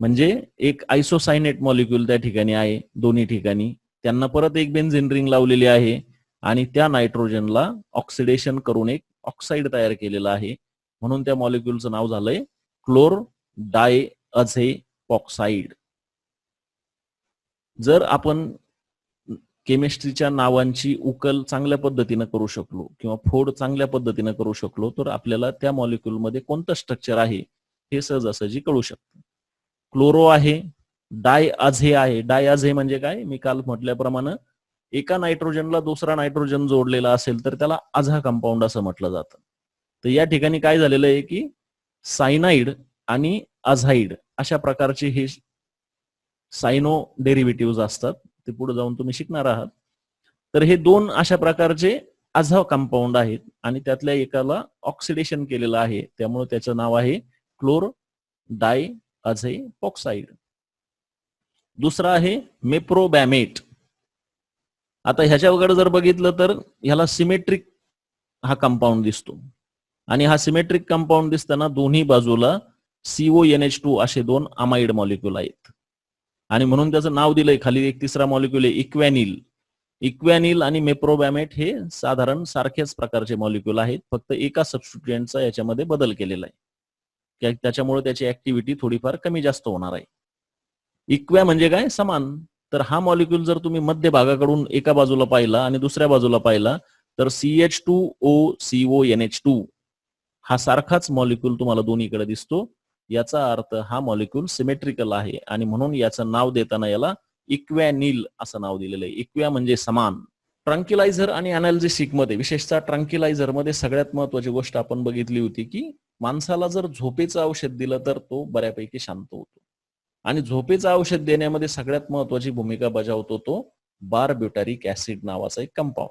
म्हणजे एक आयसोसायनेट मॉलिक्यूल त्या ठिकाणी आहे दोन्ही ठिकाणी. त्यांना परत एक बेन्झिन रिंग लावलेली आहे आणि त्या नायट्रोजनला ऑक्सिडेशन करून एक ऑक्साईड तयार केलेला आहे, म्हणून त्या मॉलिक्यूलचं नाव झालंय क्लोरोडायझेपेऑक्साइड. जर आपण केमिस्ट्रीच्या नावांची उकल चांगल्या पद्धतीनं करू शकलो किंवा फोड चांगल्या पद्धतीनं करू शकलो तर आपल्याला त्या मॉलिक्यूलमध्ये कोणतं स्ट्रक्चर आहे हे सहजासहजी कळू शकतं. क्लोरो आहे, डायआझे आहे. डायआझे म्हणजे काय? मी काल म्हटल्याप्रमाणे एका नायट्रोजनला दुसरा नायट्रोजन जोडलेला असेल तर त्याला आझा कंपाऊंड असं म्हटलं जातं. तर या ठिकाणी काय झालेलं आहे की सायनाइड आणि अझाइड अशा प्रकारचे हे सायनो डेरिव्हेटिव्ह असतात, ते पुढे जाऊन तुम्ही शिकणार आहात. तर हे 2 अशा प्रकारचे आझा कंपाऊंड आहेत आणि त्यातल्या एकाला ऑक्सिडेशन केलेलं आहे, त्यामुळे त्याचं नाव आहे क्लोरोडायझेपेऑक्साइड. दुसरा आहे मेप्रोबॅमेट. आता ह्याच्याकडे जर बघितलं तर ह्याला सिमेट्रिक हा कंपाऊंड दिसतो आणि हा सिमेट्रिक कंपाऊंड दिसताना दोन्ही बाजूला CONH2 असे 2 अमाइड मॉलिक्यूल आहेत आणि म्हणून त्याचं नाव दिलंय खाली एक तिसरा मॉलिक्यूल आहे इक्वॅनिल. इक्वॅनिल आणि मेप्रोबॅमेट हे साधारण सारख्याच प्रकारचे मॉलिक्यूल आहेत, फक्त एका सबस्टिट्यूएंटचा याच्यामध्ये बदल केलेला आहे, त्याच्यामुळे त्याची ऍक्टिव्हिटी थोडीफार कमी जास्त होणार आहे. इक्वॅ म्हणजे काय? समान. तर हा मॉलिक्यूल जर तुम्ही मध्य भागाकडून एका बाजूला पाहिला आणि दुसऱ्या बाजूला पाहिला तर CH2OCONH2 हा सारखाच मॉलिक्यूल तुम्हाला दोन्हीकडे दिसतो. याचा अर्थ हा मॉलिक्यूल सिमेट्रिकल आहे आणि म्हणून याचं नाव देताना याला इक्वॅनिल असं नाव दिलेलं आहे. इक्वॅ म्हणजे समान. ट्रँक्युलायझर आणि अनाल्जेसिक मध्ये, विशेषतः ट्रँक्युलायझर मध्ये सगळ्यात महत्वाची गोष्ट आपण बघितली होती की माणसाला जर झोपेचं औषध दिलं तर तो बऱ्यापैकी शांत होतो. आणि झोपेचं औषध देण्यामध्ये सगळ्यात महत्वाची भूमिका बजावतो तो बारब्युटारिक ऍसिड नावाचा एक कंपाऊंड.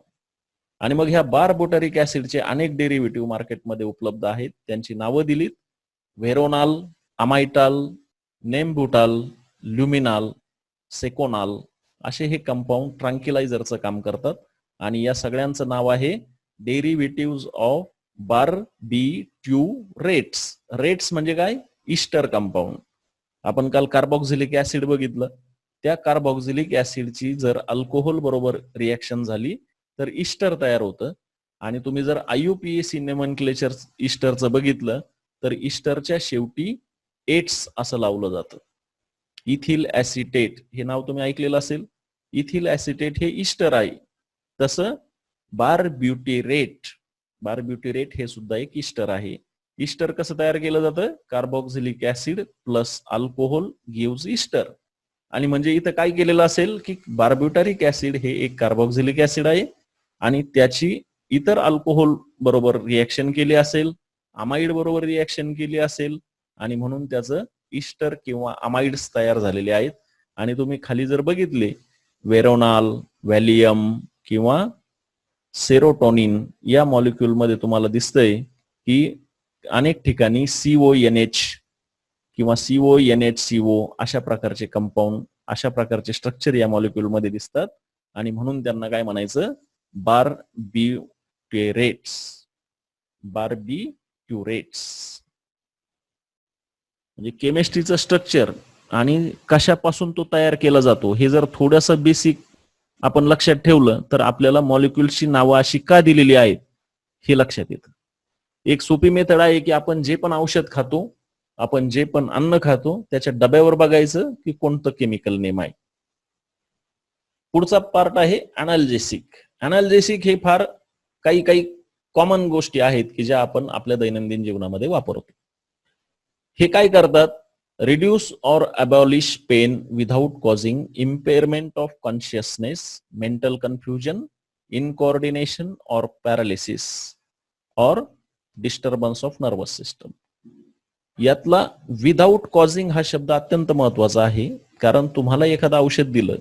आणि मग ह्या बारब्युटारिक ऍसिडचे अनेक डेरिव्हेटिव्ह मार्केटमध्ये उपलब्ध आहेत. त्यांची नावं दिलीत: व्हेरोनाल, अमायटाल, नेमब्युटाल, ल्युमिनाल, सेकोनाल असे हे कंपाऊंड ट्रँक्युलायझरचं काम करतात. आणि या सगळ्यांचं नाव आहे डेरिव्हेटिव्ह ऑफ बारबिट्युरेट्स. रेट्स म्हणजे काय? Easter compound. आपण काल कार्बॉक्झिलिक ऍसिड बघितलं. त्या कार्बॉक्झिलिक ऍसिडची जर अल्कोहोल बरोबर रिएक्शन झाली तर ईस्टर तयार होतं. आणि तुम्ही जर IUPAC नेमनक्लेचर ईस्टरचं बघितलं तर ईस्टरच्या शेवटी एट्स असं लावलं जातं. इथिल ऍसिटेट हे नाव तुम्ही ऐकलेलं असेल. इथिल ऍसिटेट हे ईस्टर आहे. तसं बारब्युटिरेट हे सुद्धा एक ईस्टर आहे. ईस्टर कसं तयार केलं जातं? Carboxylic acid plus alcohol gives Easter. आणि म्हणजे इथं काय केलेलं असेल की बारब्युटारिक ऍसिड हे एक कार्बॉक्झिलिक ऍसिड आहे आणि त्याची इतर अल्कोहोल बरोबर रिएक्शन केली असेल, अमाइड बरोबर रिएक्शन केली असेल आणि म्हणून त्याचं ईस्टर किंवा अमाइड्स तयार झालेले आहेत. आणि तुम्ही खाली जर बघितले वेरोनाल, व्हॅलियम किंवा सेरोटोनिन या मॉलिक्यूल मध्ये तुम्हाला दिसतंय की अनेक ठिकाणी CONH किंवा CONHCO अशा प्रकारचे कंपाऊंड, अशा प्रकारचे स्ट्रक्चर या मॉलिक्यूल मध्ये दिसतात. आणि म्हणून त्यांना काय म्हणायचं? बारबिट्युरेट्स. म्हणजे केमिस्ट्रीचं स्ट्रक्चर आणि कशापासून तो तयार केला जातो हे जर थोडंसं बेसिक आपण लक्षात ठेवलं तर आपल्याला मॉलिक्यूलची नावं अशी का दिलेली आहेत हे लक्षात येतं. एक सोपी मेथड आहे की आपण जे पण औषध खातो, आपण जे पण अन्न खातो त्याच्या डब्यावर बघायचं की कोणतं केमिकल नेम आहे. पुढचा पार्ट आहे अनाल्जेसिक. अनाल्जेसिक हे फार काही कॉमन गोष्टी आहेत की ज्या आपण आपल्या दैनंदिन जीवनामध्ये वापरतो. हे काय करतात? Reduce or abolish pain without causing impairment of consciousness, mental confusion, incoordination or paralysis or disturbance of nervous system. यातला विदाउट कॉझिंग हा शब्द अत्यंत महत्वाचा आहे. कारण तुम्हाला एखादं औषध दिलं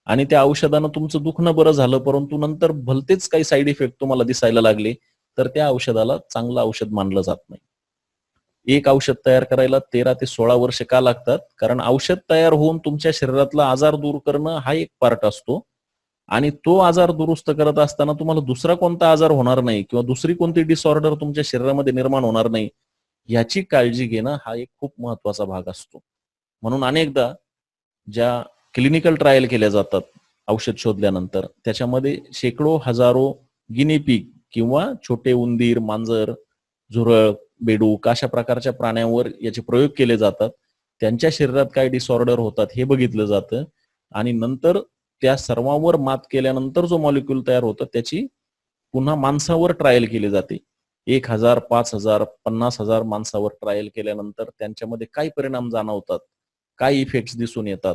आणि त्या औषधानं तुमचं दुखणं बरं झालं, परंतु नंतर भलतेच काही साईड इफेक्ट तुम्हाला दिसायला लागले तर त्या औषधाला चांगलं औषध मानलं जात नाही. एक औषध तयार करायला 13 ते 16 वर्ष का लागतात? कारण औषध तयार होऊन तुमच्या शरीरातला आजार दूर करणं हा एक पार्ट असतो आणि तो आजार दुरुस्त करत असताना तुम्हाला दुसरा कोणता आजार होणार नाही किंवा दुसरी कोणती डिसऑर्डर तुमच्या शरीरामध्ये निर्माण होणार नाही याची काळजी घेणं हा एक खूप महत्वाचा भाग असतो. म्हणून अनेकदा ज्या क्लिनिकल ट्रायल केल्या जातात औषध शोधल्यानंतर त्याच्यामध्ये शेकडो हजारो गिनीपिग किंवा छोटे उंदीर, मांजर, झुरळ, बेडूक अशा प्रकारच्या प्राण्यांवर याचे प्रयोग केले जातात. त्यांच्या शरीरात काय डिसऑर्डर होतात हे बघितलं जातं आणि नंतर त्या सर्वांवर मात केल्यानंतर जो मॉलिक्यूल तयार होतं त्याची पुन्हा माणसावर ट्रायल केली जाते. 1000, 5000, 50,000 माणसावर ट्रायल केल्यानंतर त्यांच्यामध्ये काय परिणाम जाणवतात, काय इफेक्ट्स दिसून येतात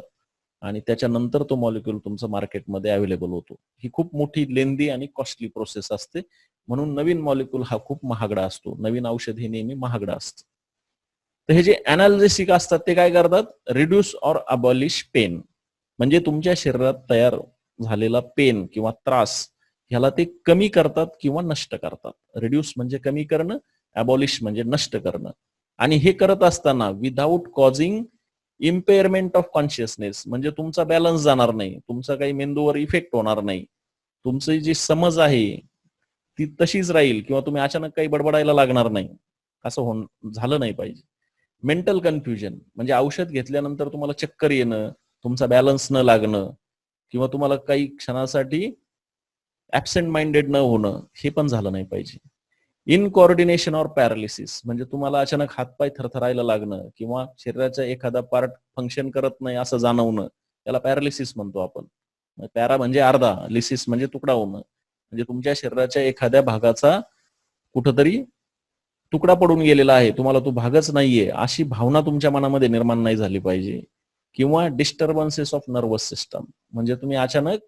आणि त्याच्यानंतर तो मॉलिक्यूल तुमचं मार्केटमध्ये अवेलेबल होतो. ही खूप मोठी लेंदी आणि कॉस्टली प्रोसेस असते. म्हणून नवीन मॉलिक्यूल हा खूप महागडा असतो. नवीन औषध हे नेहमी महागडा असतं. तर हे जे अनाल्जेसिक असतात ते काय करतात? रिड्यूस ऑर अबॉलिश पेन, म्हणजे तुमच्या शरीरात तयार झालेला पेन किंवा त्रास ह्याला ते कमी करतात किंवा नष्ट करतात. रिड्यूस म्हणजे कमी करणं, अबॉलिश म्हणजे नष्ट करणं. आणि हे करत असताना without causing impairment of consciousness, म्हणजे तुमचा बॅलन्स जाणार नाही, तुमचा काही मेंदूवर इफेक्ट होणार नाही, तुमची जी समज आहे ती तशीच राहील किंवा तुम्ही अचानक काही बडबडायला लागणार नाही, असं झालं नाही पाहिजे. मेंटल कन्फ्युजन म्हणजे औषध घेतल्यानंतर तुम्हाला चक्कर येणं, तुमचा बॅलन्स न लागणं किंवा तुम्हाला काही क्षणासाठी ऍबसेंट माइंडेड न होणं हे पण झालं नाही पाहिजे. इनकोऑर्डिनेशन ऑर पॅरालिसिस म्हणजे तुम्हाला अचानक हातपाय थरथरायला लागणं किंवा शरीराचा एखादा पार्ट फंक्शन करत नाही असं जाणवणं, त्याला पॅरालिसिस म्हणतो आपण. पॅरा म्हणजे अर्धा, लिसिस म्हणजे तुकडा होणं. म्हणजे तुमच्या शरीराच्या एखाद्या भागाचा कुठंतरी तुकडा पडून गेलेला आहे, तुम्हाला तो भागच नाहीये, अशी भावना तुमच्या मनामध्ये निर्माण नाही झाली पाहिजे. किंवा डिस्टर्बन्सेस ऑफ नर्वस सिस्टम, म्हणजे तुम्ही अचानक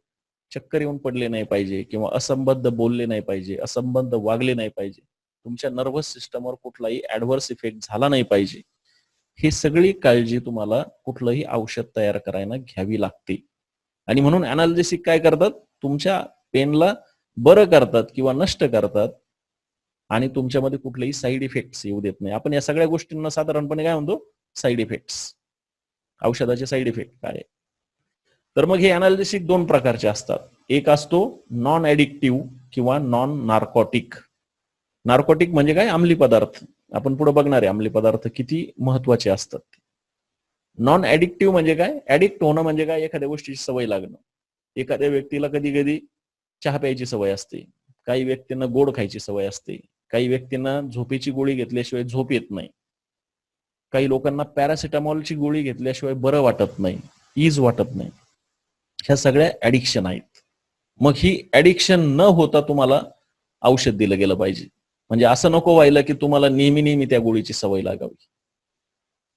चक्कर येऊन पडले नाही पाहिजे किंवा असंबद्ध बोलले नाही पाहिजे, असंबद्ध वागले नाही पाहिजे, तुमच्या नर्वस सिस्टमवर कुठलाही ऍडव्हर्स इफेक्ट झाला नाही पाहिजे. ही सगळी काळजी तुम्हाला कुठलंही औषध तयार करायला घ्यावी लागते. आणि म्हणून अनाल्जेसिक काय करतात, तुमच्या पेनला बरं करतात किंवा नष्ट करतात आणि तुमच्यामध्ये कुठलेही साईड इफेक्ट्स येऊ देत नाही. आपण या सगळ्या गोष्टींना साधारणपणे काय म्हणतो, साईड इफेक्ट्स. औषधाचे साईड इफेक्ट काय? तर मग हे अनाल्जेसिक दोन प्रकारचे असतात. एक असतो नॉन ऍडिक्टिव्ह किंवा नॉन नार्कोटिक. नार्कोटिक म्हणजे काय, अंमली पदार्थ. आपण पुढे बघणार आहे अंमली पदार्थ किती महत्वाचे असतात. नॉन ऍडिक्टिव्ह म्हणजे काय, ऍडिक्ट होणं म्हणजे काय, एखाद्या गोष्टीची सवय लागणं. एखाद्या व्यक्तीला कधी कधी चहा प्यायची सवय असते, काही व्यक्तींना गोड खायची सवय असते, काही व्यक्तींना झोपेची गोळी घेतल्याशिवाय झोप येत नाही, काही लोकांना पॅरासिटामॉलची गोळी घेतल्याशिवाय बरं वाटत नाही, इज वाटत नाही. ह्या सगळ्या ऍडिक्शन आहेत. मग ही ऍडिक्शन न होता तुम्हाला औषध दिलं गेलं पाहिजे. म्हणजे असं नको व्हायला की तुम्हाला नेहमी नेहमी त्या गोळीची सवय लागावी.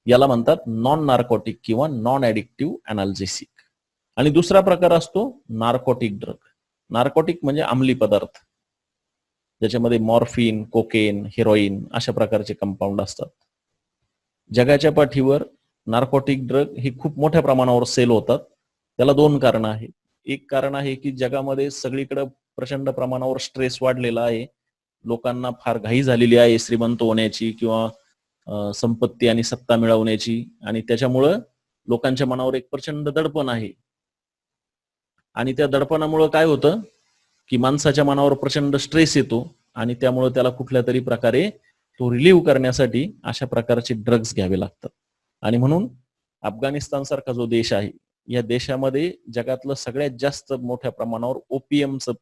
याला म्हणतात नॉन नार्कोटिक किंवा नॉन ऍडिक्टिव्ह अनाल्जेसिक. आणि दुसरा प्रकार असतो नार्कोटिक ड्रग. नार्कोटिक म्हणजे अंमली पदार्थ, ज्याच्यामध्ये मॉर्फिन, कोकेन, हेरोईन अशा प्रकारचे कंपाऊंड असतात. जगाच्या पाठीवर नार्कोटिक ड्रग ही खूप मोठ्या प्रमाणावर सेल होतात. त्याला दोन कारण आहेत. एक कारण आहे की जगामध्ये सगळीकडे प्रचंड प्रमाणावर स्ट्रेस वाढलेला आहे, लोकांना फार घाई झालेली आहे श्रीमंत होण्याची किंवा संपत्ती आणि सत्ता मिळवण्याची, आणि त्याच्यामुळं लोकांच्या मनावर एक प्रचंड दडपण आहे. आणि त्या दडपणामुळं काय होतं की माणसाच्या मनावर प्रचंड स्ट्रेस येतो आणि त्यामुळे त्याला कुठल्या तरी प्रकारे तो रिलीव्ह करण्यासाठी अशा प्रकारचे ड्रग्ज घ्यावे लागतात. आणि म्हणून अफगाणिस्तान सारखा जो देश आहे, या देशामध्ये जगातलं सगळ्यात जास्त मोठ्या प्रमाणावर ओपीएमचं,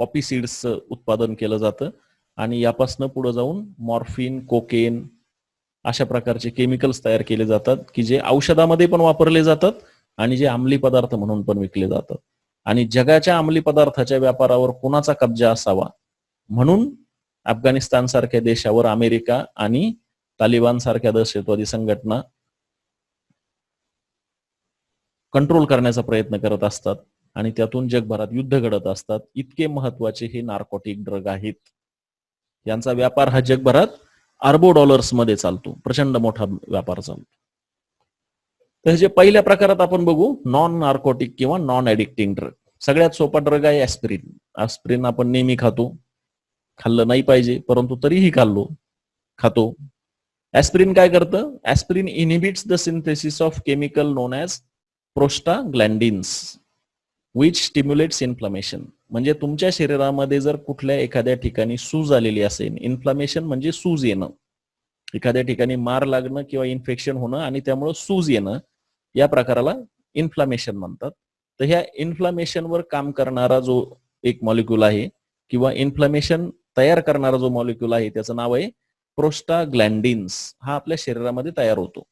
पॉपी सीड्सचं उत्पादन केलं जातं. आणि यापासून पुढे जाऊन मॉर्फिन, कोकेन अशा प्रकारचे केमिकल्स तयार केले जातात की जे औषधामध्ये पण वापरले जातात आणि जे अंमली पदार्थ म्हणून पण विकले जातात. आणि जगाच्या अंमली पदार्थाच्या व्यापारावर कोणाचा कब्जा असावा म्हणून अफगाणिस्तान सारख्या देशावर अमेरिका आणि तालिबान सारख्या दहशतवादी संघटना कंट्रोल करण्याचा प्रयत्न करत असतात आणि त्यातून जगभरात युद्ध घडत असतात. इतके महत्वाचे हे नार्कोटिक ड्रग आहेत. यांचा व्यापार हा जगभरात अरबो डॉलर्स मध्ये चालतो, प्रचंड मोठा व्यापार चालतो. तर जे पहिल्या प्रकारात आपण बघू नॉन नार्कोटिक किंवा नॉन ऍडिक्टिंग ड्रग. सगळ्यात सोपा ड्रग आहे ऍस्पिरिन. ऍस्पिरिन आपण नेहमी खातो, खाल्लं नाही पाहिजे परंतु तरीही खातो. ऍस्पिरिन काय करतं, aspirin inhibits the synthesis of chemical known as prostaglandins which stimulates inflammation. म्हणजे तुमच्या शरीरामध्ये जर कुठल्या एखाद्या ठिकाणी सूज आलेली असेल, इन्फ्लामेशन म्हणजे सूज येणं, एखाद्या ठिकाणी मार लागणं किंवा इन्फेक्शन होणं आणि त्यामुळे सूज येणं, या प्रकाराला इन्फ्लामेशन म्हणतात. तर ह्या इन्फ्लामेशनवर काम करणारा जो एक मॉलिक्यूल आहे किंवा इन्फ्लामेशन तयार करणारा जो मॉलिक्यूल आहे त्याचं नाव आहे प्रोस्टाग्लॅन्डिन्स. हा आपल्या शरीरामध्ये तयार होतो.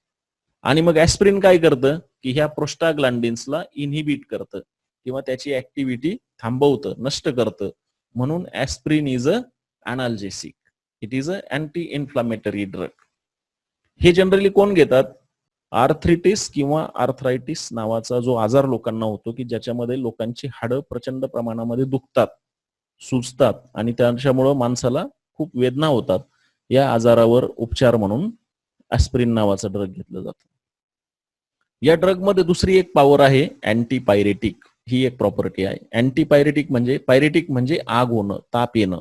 आणि मग ऍस्पिरिन काय करतं की ह्या प्रोस्टाग्लॅन्डिन्सला इनहिबिट करतं किंवा त्याची ऍक्टिव्हिटी थांबवतं, नष्ट करतं. म्हणून aspirin is a analgesic. It is a anti inflammatory drug. हे जनरली कोण घेतात, आर्थ्रिटिस किंवा आर्थरायटिस नावाचा जो आजार लोकांना होतो की ज्याच्यामध्ये लोकांची हाडं प्रचंड प्रमाणामध्ये दुखतात, सुजतात आणि त्याच्यामुळं माणसाला खूप वेदना होतात. या आजारावर उपचार म्हणून ऍस्पिरिन नावाचं ड्रग घेतलं जातं. या ड्रग मध्ये दुसरी एक पॉवर आहे अँटीपायरेटिक. ही एक प्रॉपर्टी आहे. अँटीपायरेटिक म्हणजे आग होणं, ताप येणं.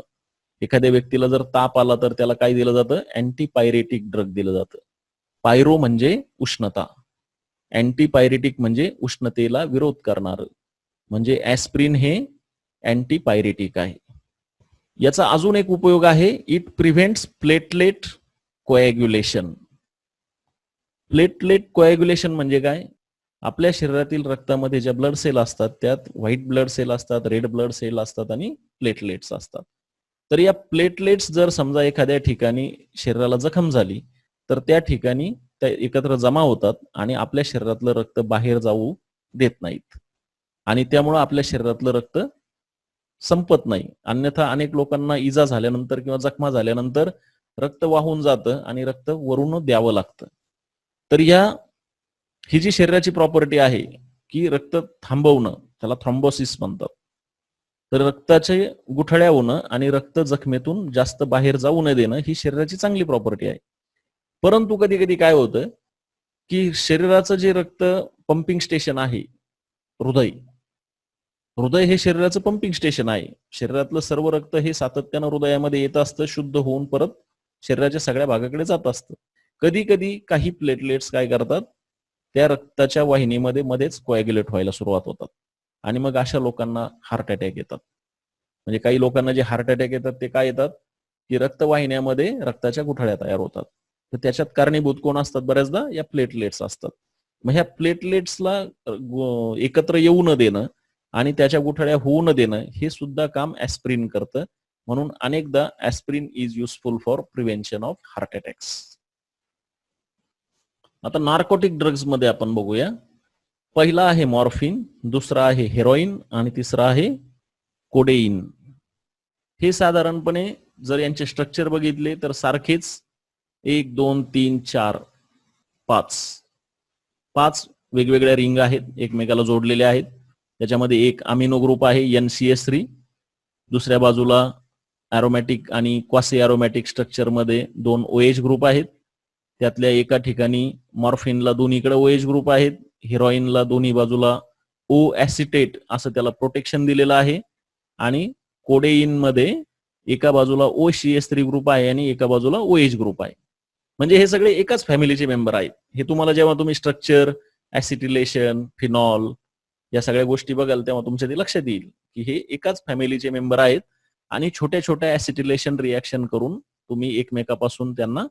एखाद्या व्यक्तीला जर ताप आला तर त्याला काय दिलं जातं, अँटीपायरेटिक ड्रग दिलं जातं. पायरो म्हणजे उष्णता, अँटीपायरेटिक म्हणजे उष्णतेला विरोध करणार. म्हणजे ऍस्पिरिन हे अँटीपायरेटिक आहे. याचा अजून एक उपयोग आहे, it prevents platelet coagulation. Platelet coagulation म्हणजे काय, आपल्या शरीरातील रक्तामध्ये ज्या ब्लड सेल असतात त्यात व्हाईट ब्लड सेल असतात, रेड ब्लड सेल असतात आणि प्लेटलेट्स असतात. तर या प्लेटलेट्स जर समजा एखाद्या ठिकाणी शरीराला जखम झाली तर त्या ठिकाणी त्या एकत्र जमा होतात आणि आपल्या शरीरातलं रक्त बाहेर जाऊ देत नाहीत आणि त्यामुळं आपल्या शरीरातलं रक्त संपत नाही. अन्यथा अनेक लोकांना इजा झाल्यानंतर किंवा जखमा झाल्यानंतर रक्त वाहून जातं आणि रक्त वरून द्यावं लागतं. तर ही जी शरीराची प्रॉपर्टी आहे की रक्त थांबवणं, त्याला थ्रॉम्बोसिस म्हणतात. तर रक्ताचे गुठळ्या होणं आणि रक्त जखमेतून जास्त बाहेर जाऊ न देणं ही शरीराची चांगली प्रॉपर्टी आहे. परंतु कधी कधी काय होतं की शरीराचं जे रक्त पंपिंग स्टेशन आहे, हृदय हृदय हे शरीराचं पंपिंग स्टेशन आहे. शरीरातलं सर्व रक्त हे सातत्यानं हृदयामध्ये येत असतं, शुद्ध होऊन परत शरीराच्या सगळ्या भागाकडे जात असतं. कधी कधी काही प्लेटलेट्स काय करतात, त्या रक्ताच्या वाहिनीमध्ये मध्येच कोॲग्युलेट व्हायला सुरुवात होतात आणि मग अशा लोकांना हार्ट अटॅक येतात. म्हणजे काही लोकांना जे हार्ट अटॅक येतात ते काय येतात, की रक्तवाहिन्यामध्ये रक्ताच्या गुठळ्या तयार होतात. तर त्याच्यात कारणीभूत कोण असतात, बऱ्याचदा या प्लेटलेट्स असतात. मग ह्या प्लेटलेट्सला एकत्र येऊ न देणं आणि त्याच्या गुठळ्या होऊ न देणं हे सुद्धा काम ऍस्प्रिन करतं. म्हणून अनेकदा aspirin is useful for prevention of heart attacks. आता नार्कोटिक ड्रग्ज मध्ये आपण बघूया. पहिला आहे मॉर्फिन, दुसरा आहे हेरोईन आणि तिसरा आहे कोडेईन. हे साधारणपणे जर यांचे स्ट्रक्चर बघितले तर सारखेच 1 2 3 4 5 वेगवेगळ्या रिंग आहेत, एकमेकाला जोडलेले आहेत. त्याच्यामध्ये एक अमिनो ग्रुप आहे NCS3, दुसऱ्या बाजूला अरोमॅटिक आणि क्वासी अरोमॅटिक स्ट्रक्चर मध्ये 2 OH ग्रुप आहेत. त्यातल्या एका ठिकाणी मॉर्फिनला दोन्हीकडे OH ग्रुप आहेत, हिरोईनला दोन्ही बाजूला O ऍसिटेट असं त्याला प्रोटेक्शन दिलेलं आहे आणि कोडेईन मध्ये एका बाजूला OCH3 ग्रुप आहे आणि एका बाजूला OH ग्रुप आहे. म्हणजे हे सगळे एकाच फॅमिलीचे मेंबर आहेत. हे तुम्हाला जेव्हा तुम्ही स्ट्रक्चर, ऍसिटिलेशन, फिनॉल या सगळ्या गोष्टी बघाल तेव्हा तुमच्या ते लक्षात येईल की हे एकाच फॅमिलीचे मेंबर आहेत आणि छोट्या छोट्या ऍसिटिलेशन रिॲक्शन करून तुम्ही एकमेकापासून त्यांना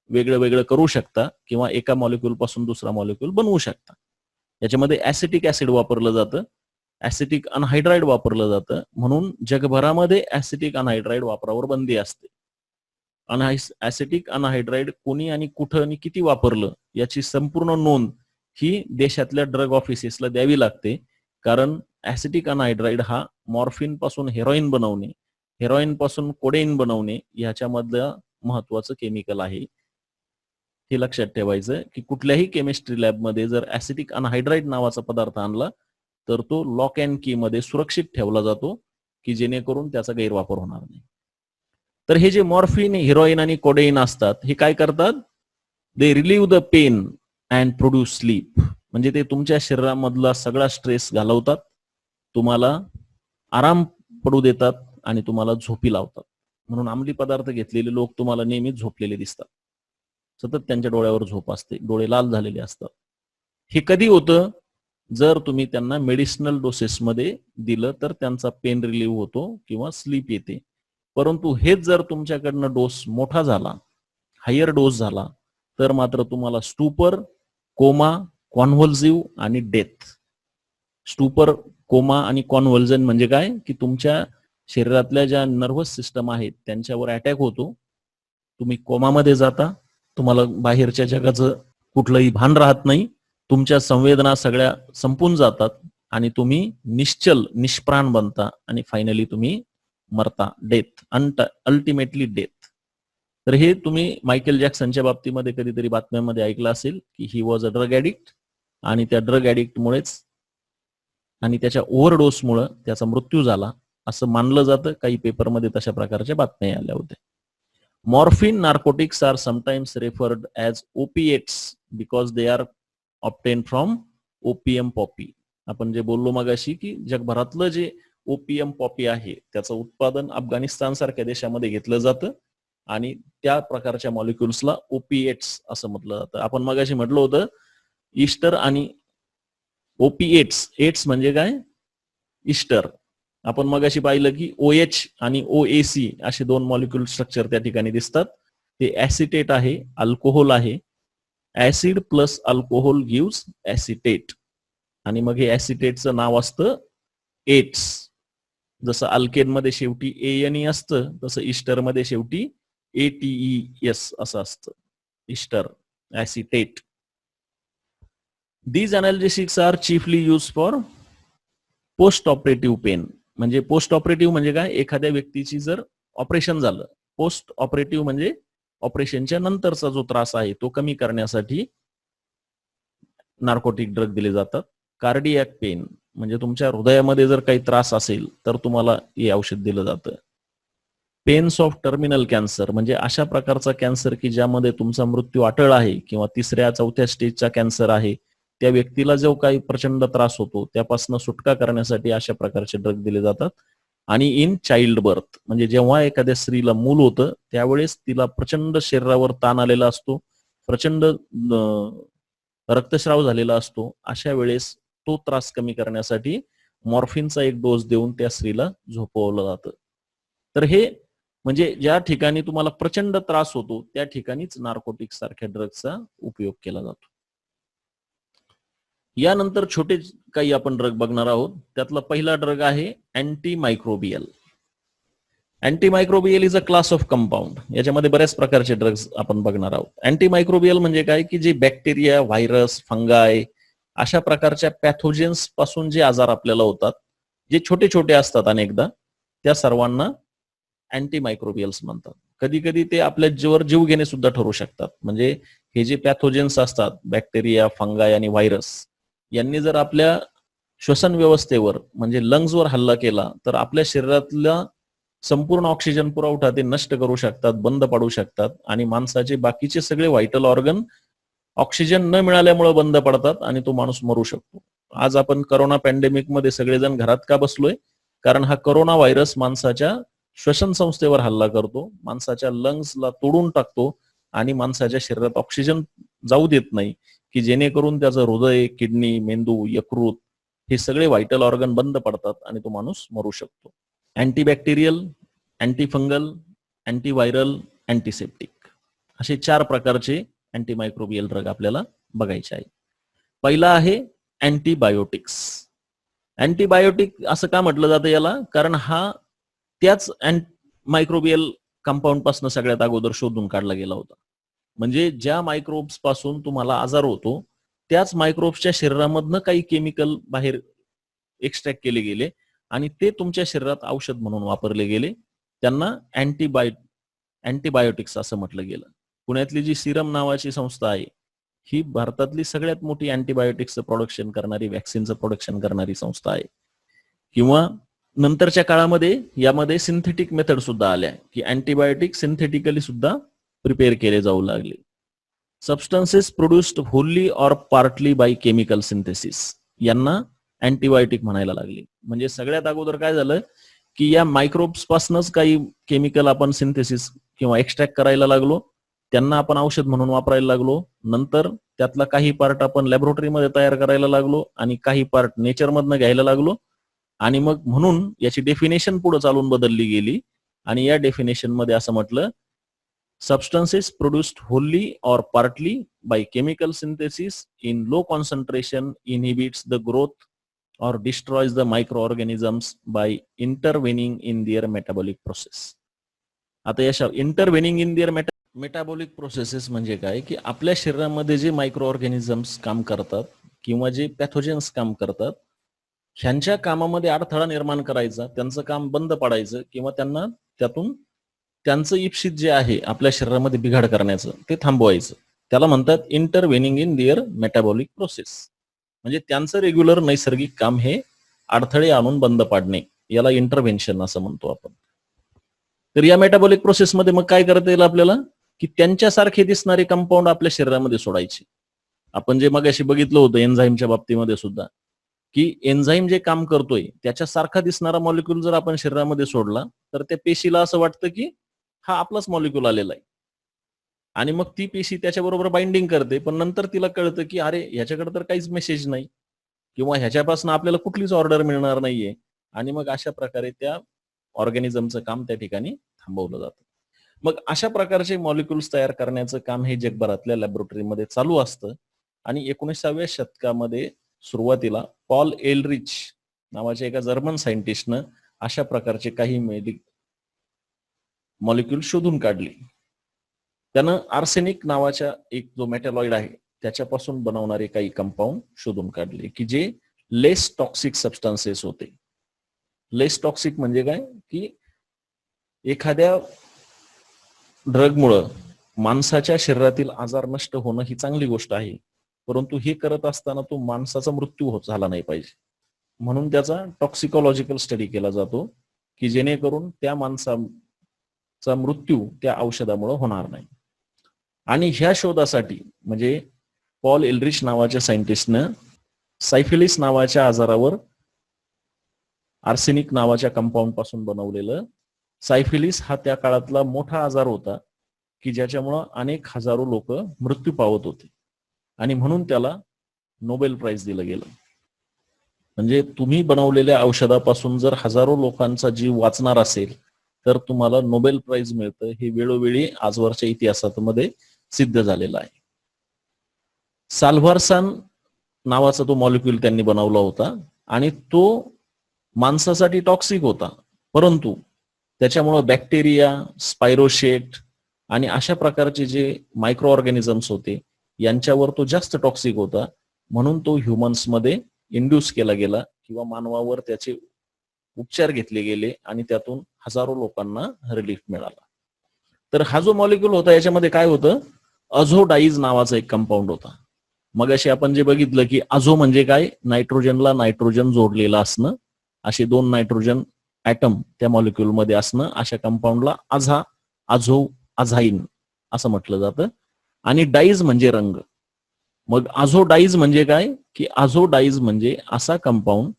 वेगळं वेगळं करू शकता किंवा एका मॉलिक्यूल पासून दुसरा मॉलिक्यूल बनवू शकता. याच्यामध्ये ऍसिटिक ऍसिड वापरलं जातं, ऍसिटिक अनहायड्राइड वापरलं जातं. म्हणून जगभरामध्ये ऍसिटिक अनहायड्राइड वापरावर बंदी असते. ऍसिटिक अनहायड्राइड कोणी आणि कुठं आणि किती वापरलं याची संपूर्ण नोंद ही देशातल्या ड्रग ऑफिसेसला द्यावी लागते. कारण ऍसिटिक अनहायड्राइड हा मॉर्फिन पासून हेरोईन बनवणे, हेरोईन पासून कोडेईन बनवणे याच्यामधलं महत्वाचं केमिकल आहे. हे लक्षात ठेवायचं की कुठल्याही केमिस्ट्री लॅबमध्ये जर ऍसिटिक अनहायड्राइड नावाचा पदार्थ आणला तर तो लॉक अँड की मध्ये सुरक्षित ठेवला जातो की जेणेकरून त्याचा गैरवापर होणार नाही. तर हे जे मॉर्फिन, हिरोईन आणि कोडेईन असतात हे काय करतात, they relieve the pain and produce sleep. म्हणजे ते तुमच्या शरीरामधला सगळा स्ट्रेस घालवतात, तुम्हाला आराम पडू देतात आणि तुम्हाला झोपी लावतात. म्हणून अंमली पदार्थ घेतलेले लोक तुम्हाला नेहमीच झोपलेले दिसतात. सतत त्यांच्या डोळ्यावर झोप असते, डोळे लाल झालेले असतात. हे कधी होतं, जर तुम्ही त्यांना मेडिसिनल डोसेसमध्ये दिलं तर त्यांचा पेन रिलीव्ह होतो किंवा स्लीप येते. परंतु हेच जर तुमच्याकडनं डोस मोठा झाला, हायर डोस झाला, तर मात्र तुम्हाला स्टूपर, कोमा, कॉन्व्हल्सिव्ह आणि डेथ. स्टूपर, कोमा आणि कॉन्व्हल्जन म्हणजे काय, की तुमच्या शरीरातल्या ज्या नर्व्हस सिस्टम आहेत त्यांच्यावर अटॅक होतो, तुम्ही कोमामध्ये जाता, तुम्हाला बाहेरच्या जगाचं कुठलंही भान राहत नाही, तुमच्या संवेदना सगळ्या संपून जातात आणि तुम्ही निश्चल, निष्प्राण बनता आणि फायनली तुम्ही मरता. Death, ultimately death. तर हे तुम्ही मायकेल जॅक्सनच्या बाबतीमध्ये कधीतरी बातम्यांमध्ये ऐकलं असेल की he was a drug addict आणि त्या ड्रग ऍडिक्टमुळेच आणि त्याच्या ओव्हरडोसमुळे त्याचा मृत्यू झाला असं मानलं जातं. काही पेपरमध्ये तशा प्रकारच्या बातम्या आल्या होत्या. Morphine narcotics are sometimes referred as opiates because they are obtain from opium poppy. आपण जे बोललो मगाशी की जगभरातलं जे ओपियम पॉपी आहे त्याचं उत्पादन अफगाणिस्तान सारख्या देशामध्ये घेतलं जातं आणि त्या प्रकारच्या मॉलिक्युल्सला ओपिएट्स असं म्हटलं जातं. आपण मगाशी म्हटलं होतं ईस्टर आणि ओपिएट्स. एट्स म्हणजे काय, ईस्टर. आपण मगाशी पाहिलं की OH आणि OAC असे 2 मॉलिक्युल स्ट्रक्चर त्या ठिकाणी दिसतात. ते ऍसिटेट आहे, अल्कोहोल आहे. Acid plus alcohol gives acetate आणि मग हे ऍसिटेटचं नाव असतं एट्स. जसं अल्केन मध्ये शेवटी ANE असतं तसं ईस्टर मध्ये शेवटी ATES असं असतं, Easter, acetate. These analgesics are chiefly used for post operative pain. म्हणजे पोस्ट ऑपरेटिव्ह म्हणजे काय, एखाद्या व्यक्तीची जर ऑपरेशन झालं, पोस्ट ऑपरेटिव्ह म्हणजे ऑपरेशनच्या नंतरचा जो त्रास आहे तो कमी करण्यासाठी नार्कोटिक ड्रग दिले जातात. कार्डियॅक पेन म्हणजे तुमच्या हृदयामध्ये जर काही त्रास असेल तर तुम्हाला हे औषध दिलं जातं. पेन्स ऑफ टर्मिनल कॅन्सर म्हणजे अशा प्रकारचा कॅन्सर की ज्यामध्ये तुमचा मृत्यू अटळ आहे किंवा 3ऱ्या-4थ्या स्टेजचा कॅन्सर आहे, त्या व्यक्तीला जो काही प्रचंड त्रास होतो त्यापासून सुटका करण्यासाठी अशा प्रकारचे ड्रग दिले जातात. आणि इन चाइल्ड बर्थ म्हणजे जेव्हा एखाद्या स्त्रीला मूल होतं त्यावेळेस तिला प्रचंड शरीरावर ताण आलेला असतो, प्रचंड रक्तस्राव झालेला असतो. अशा वेळेस तो त्रास कमी करण्यासाठी मॉर्फिनचा एक डोस देऊन त्या स्त्रीला झोपवलं जातं. तर हे म्हणजे ज्या ठिकाणी तुम्हाला प्रचंड त्रास होतो त्या ठिकाणीच नार्कोटिक सारख्या ड्रगचा उपयोग केला जातो. यानंतर छोटे काही आपण ड्रग बघणार आहोत. त्यातला पहिला ड्रग आहे antimicrobial. Antimicrobial is a class of compound. याच्यामध्ये बऱ्याच प्रकारचे ड्रग्ज आपण बघणार आहोत. अँटीमायक्रोबियल म्हणजे काय की जे बॅक्टेरिया, व्हायरस, फंगाय अशा प्रकारच्या पॅथोजेन्स पासून जे आजार आपल्याला होतात, जे छोटे छोटे असतात अनेकदा, त्या सर्वांना अँटीमायक्रोबियल्स म्हणतात. कधी कधी ते आपल्या जीवावर जीव घेणे सुद्धा ठरू शकतात. म्हणजे हे जे पॅथोजेन्स असतात, बॅक्टेरिया, फंगाय आणि व्हायरस, यांनी जर आपल्या श्वसन व्यवस्थेवर म्हणजे लंग्सवर हल्ला केला तर आपल्या शरीरातला संपूर्ण ऑक्सिजन पुरवठा ते नष्ट करू शकतात, बंद पाडू शकतात आणि माणसाचे बाकीचे सगळे व्हायटल ऑर्गन ऑक्सिजन न मिळाल्यामुळे बंद पडतात आणि तो माणूस मरू शकतो. आज आपण करोना पॅन्डेमिक मध्ये सगळेजण घरात का बसलोय? कारण हा करोना व्हायरस माणसाच्या श्वसन संस्थेवर हल्ला करतो, माणसाच्या लंग्सला तोडून टाकतो आणि माणसाच्या शरीरात ऑक्सिजन जाऊ देत नाही, की जेणेकरून त्याचं हृदय, किडनी, मेंदू, यकृत हे सगळे व्हायटल ऑर्गन बंद पडतात आणि तो माणूस मरू शकतो. अँटीबॅक्टेरियल, अँटीफंगल, अँटीव्हायरल, अँटीसेप्टिक असे 4 प्रकारचे अँटीमायक्रोबियल ड्रग आपल्याला बघायचे आहे. पहिला आहे अँटीबायोटिक्स. अँटीबायोटिक असं का म्हटलं जातं याला? कारण हा त्याच मायक्रोबियल कंपाऊंड पासून सगळ्यात अगोदर शोधून काढला गेला होता. म्हणजे ज्या मायक्रोब्स पासून तुम्हाला आजार होतो त्याच मायक्रोब्सच्या शरीरामधनं काही केमिकल बाहेर एक्स्ट्रॅक्ट केले गेले आणि ते तुमच्या शरीरात औषध म्हणून वापरले गेले. त्यांना अँटीबायोटिक्स असं म्हटलं गेलं. पुण्यातली जी सिरम नावाची संस्था आहे ही भारतातली सगळ्यात मोठी अँटीबायोटिक्सचं प्रोडक्शन करणारी, वॅक्सिनचं प्रोडक्शन करणारी संस्था आहे. किंवा नंतरच्या काळामध्ये यामध्ये सिंथेटिक मेथड सुद्धा आल्या की अँटीबायोटिक सिंथेटिकली सुद्धा प्रिपेअर केले जाऊ लागले. Substances produced Holy or partly by chemical synthesis यांना अँटीबायोटिक म्हणायला लागली. म्हणजे सगळ्यात अगोदर काय झालं की या मायक्रोब्स पासूनच काही केमिकल आपण सिंथेसिस किंवा एक्स्ट्रॅक्ट करायला लागलो, त्यांना आपण औषध म्हणून वापरायला लागलो. नंतर त्यातला काही पार्ट आपण लॅबोरेटरीमध्ये तयार करायला लागलो आणि काही पार्ट नेचरमधनं घ्यायला लागलो आणि मग म्हणून याची डेफिनेशन पुढे चालून बदलली गेली आणि या डेफिनेशन मध्ये असं म्हटलं, substances produced Holy or partly by chemical synthesis in low concentration inhibits the growth or destroys the microorganisms by intervening in their metabolic process. आता या intervening in their metabolic processes म्हणजे काय की आपल्या शरीरामध्ये जे मायक्रो ऑर्गॅनिझम्स काम करतात किंवा जे पॅथोजेन्स काम करतात ह्यांच्या कामामध्ये अडथळा निर्माण करायचा, त्यांचं काम बंद पाडायचं किंवा त्यांना त्यातून त्यांचं इप्सित जे आहे आपल्या शरीरामध्ये बिघाड करण्याचं ते थांबवायचं. त्याला म्हणतात intervening in their metabolic process. म्हणजे त्यांचं रेग्युलर नैसर्गिक काम हे अडथळे आणून बंद पाडणे, याला इंटरव्हेन्शन असं म्हणतो आपण. तर या मेटाबॉलिक प्रोसेसमध्ये मग काय करता येईल आपल्याला की त्यांच्यासारखे दिसणारे कंपाऊंड आपल्या शरीरामध्ये सोडायचे. आपण जे मगाशी बघितलं होतं एन्झाईमच्या बाबतीमध्ये सुद्धा की एन्झाईम जे काम करतोय त्याच्यासारखा दिसणारा मॉलिक्यूल जर आपण शरीरामध्ये सोडला तर त्या पेशीला असं वाटतं की हा आपलाच मॉलिक्यूल आलेला आहे आणि मग ती पेशी त्याच्याबरोबर बाइंडिंग करते. पण नंतर तिला कळतं की अरे ह्याच्याकडे तर काहीच मेसेज नाही किंवा ह्याच्यापासून आपल्याला कुठलीच ऑर्डर मिळणार नाहीये आणि मग अशा प्रकारे त्या ऑर्गॅनिझमचं काम त्या ठिकाणी थांबवलं जातं. मग अशा प्रकारचे मॉलिक्युल्स तयार करण्याचं काम हे जगभरातल्या लॅबोरेटरीमध्ये चालू असतं आणि 19व्या शतकामध्ये सुरुवातीला पॉल एलरिच नावाच्या एका जर्मन सायंटिस्टनं अशा प्रकारचे काही मॉलिक्यूल शोधून काढले. त्यानं आर्सेनिक नावाच्या एक जो मेटॅलॉइड आहे त्याच्यापासून बनवणारे काही कंपाऊंड शोधून काढले की जे लेस टॉक्सिक सबस्टन्सेस होते. लेस टॉक्सिक म्हणजे काय, की एखाद्या ड्रगमुळं माणसाच्या शरीरातील आजार नष्ट होणं ही चांगली गोष्ट आहे, परंतु हे करत असताना तो माणसाचा मृत्यू झाला नाही पाहिजे. म्हणून त्याचा टॉक्सिकॉलॉजिकल स्टडी केला जातो, की जेणेकरून त्या माणसाचा मृत्यू त्या औषधामुळे होणार नाही. आणि ह्या शोधासाठी म्हणजे पॉल एलरिच नावाच्या सायंटिस्टनं सायफिलिस नावाच्या आजारावर आर्सेनिक नावाच्या कंपाऊंड पासून बनवलेलं, सायफिलिस हा त्या काळातला मोठा आजार होता की ज्याच्यामुळं अनेक हजारो लोक मृत्यू पावत होते आणि म्हणून त्याला नोबेल प्राइज दिलं गेलं. म्हणजे तुम्ही बनवलेल्या औषधापासून जर हजारो लोकांचा जीव वाचणार असेल तर तुम्हाला नोबेल प्राइज मिळतं, हे वेळोवेळी आजवरच्या इतिहासामध्ये सिद्ध झालेलं आहे. साल्व्हारसन नावाचा तो मॉलिक्यूल त्यांनी बनवला होता आणि तो माणसासाठी टॉक्सिक होता, परंतु त्याच्यामुळे बॅक्टेरिया, स्पायरोशेट आणि अशा प्रकारचे जे मायक्रो ऑर्गॅनिझम्स होते यांच्यावर तो जास्त टॉक्सिक होता, म्हणून तो ह्युमन्स मध्ये इंड्यूस केला गेला किंवा मानवावर त्याचे उपचार घेतले गेले आणि त्यातून हजारो लोकांना रिलीफ मिळाला. तर हा जो मॉलिक्यूल होता याच्यामध्ये काय होतं, अझोडाईज नावाचा एक कंपाऊंड होता. मग असे आपण जे बघितलं की अझो म्हणजे काय, नायट्रोजनला नायट्रोजन जोडलेला असणं, असे 2 नायट्रोजन ऍटम त्या मॉलिक्यूल मध्ये असणं, अशा कंपाऊंडला अझो, अझाईन असं म्हटलं जातं. आणि डाईज म्हणजे रंग. मग अझोडाईज म्हणजे काय, की अझोडाईज म्हणजे असा कंपाऊंड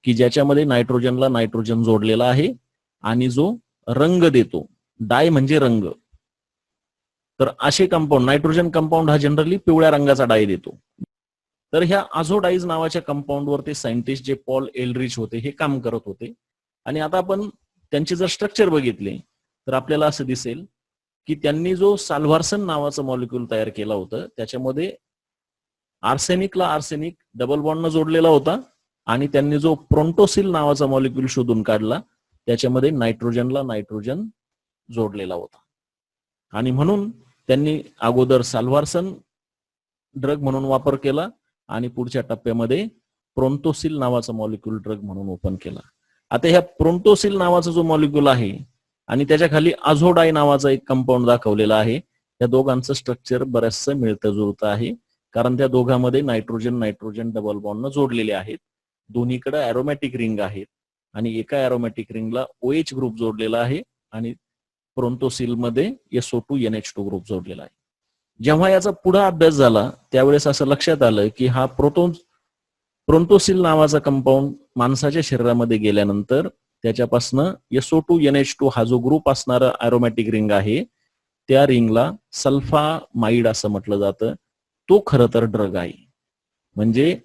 की ज्याच्यामध्ये नायट्रोजनला नायट्रोजन जोडलेला आहे आणि जो रंग देतो. डाय म्हणजे रंग. तर असे कंपाऊंड, नायट्रोजन कंपाऊंड हा जनरली पिवळ्या रंगाचा डाय देतो. तर ह्या अझोडाईज नावाच्या कंपाऊंडवर ते सायंटिस्ट जे पॉल एलरिच होते हे काम करत होते. आणि आता आपण त्यांचे जर स्ट्रक्चर बघितले तर आपल्याला असं दिसेल की त्यांनी जो साल्व्हारसन नावाचं मॉलिक्यूल तयार केला होतं त्याच्यामध्ये आर्सेनिकला आर्सेनिक डबल बॉन्डनं जोडलेला होता आणि त्यांनी जो प्रोंटोसिल नावाचा मॉलिक्यूल शोधून काढला त्याच्यामध्ये नायट्रोजनला नायट्रोजन जोडलेला होता. आणि म्हणून त्यांनी अगोदर साल्व्हारसन ड्रग म्हणून वापर केला आणि पुढच्या टप्प्यामध्ये प्रोंटोसिल नावाचा मॉलिक्यूल ड्रग म्हणून ओपन केला. आता ह्या प्रोंटोसिल नावाचा जो मॉलिक्यूल आहे आणि त्याच्या खाली अझोडाय नावाचा एक कंपाऊंड दाखवलेला आहे, या दोघांचं स्ट्रक्चर बऱ्याचसं मिळतं जुळतं आहे, कारण त्या दोघांमध्ये नायट्रोजन नायट्रोजन डबल बॉन्डनं जोडलेले आहेत. दोन्हीकडे अरोमॅटिक रिंग आहेत आणि एका अरोमॅटिक रिंगला OH ग्रुप जोडलेला आहे आणि प्रोंटोसिल मध्ये SO2 NH2 ग्रुप जोडलेला आहे. जेव्हा याचा पुढे अभ्यास झाला त्यावेळेस असं लक्षात आलं की हा प्रोंटोसिल नावाचा कंपाऊंड माणसाच्या शरीरामध्ये गेल्यानंतर त्याच्यापासनं SO2 NH2 हा जो ग्रुप असणारा अरोमॅटिक रिंग आहे त्या रिंगला सल्फामाइड असं म्हटलं जातं. तो खरं तर ड्रग आहे. म्हणजे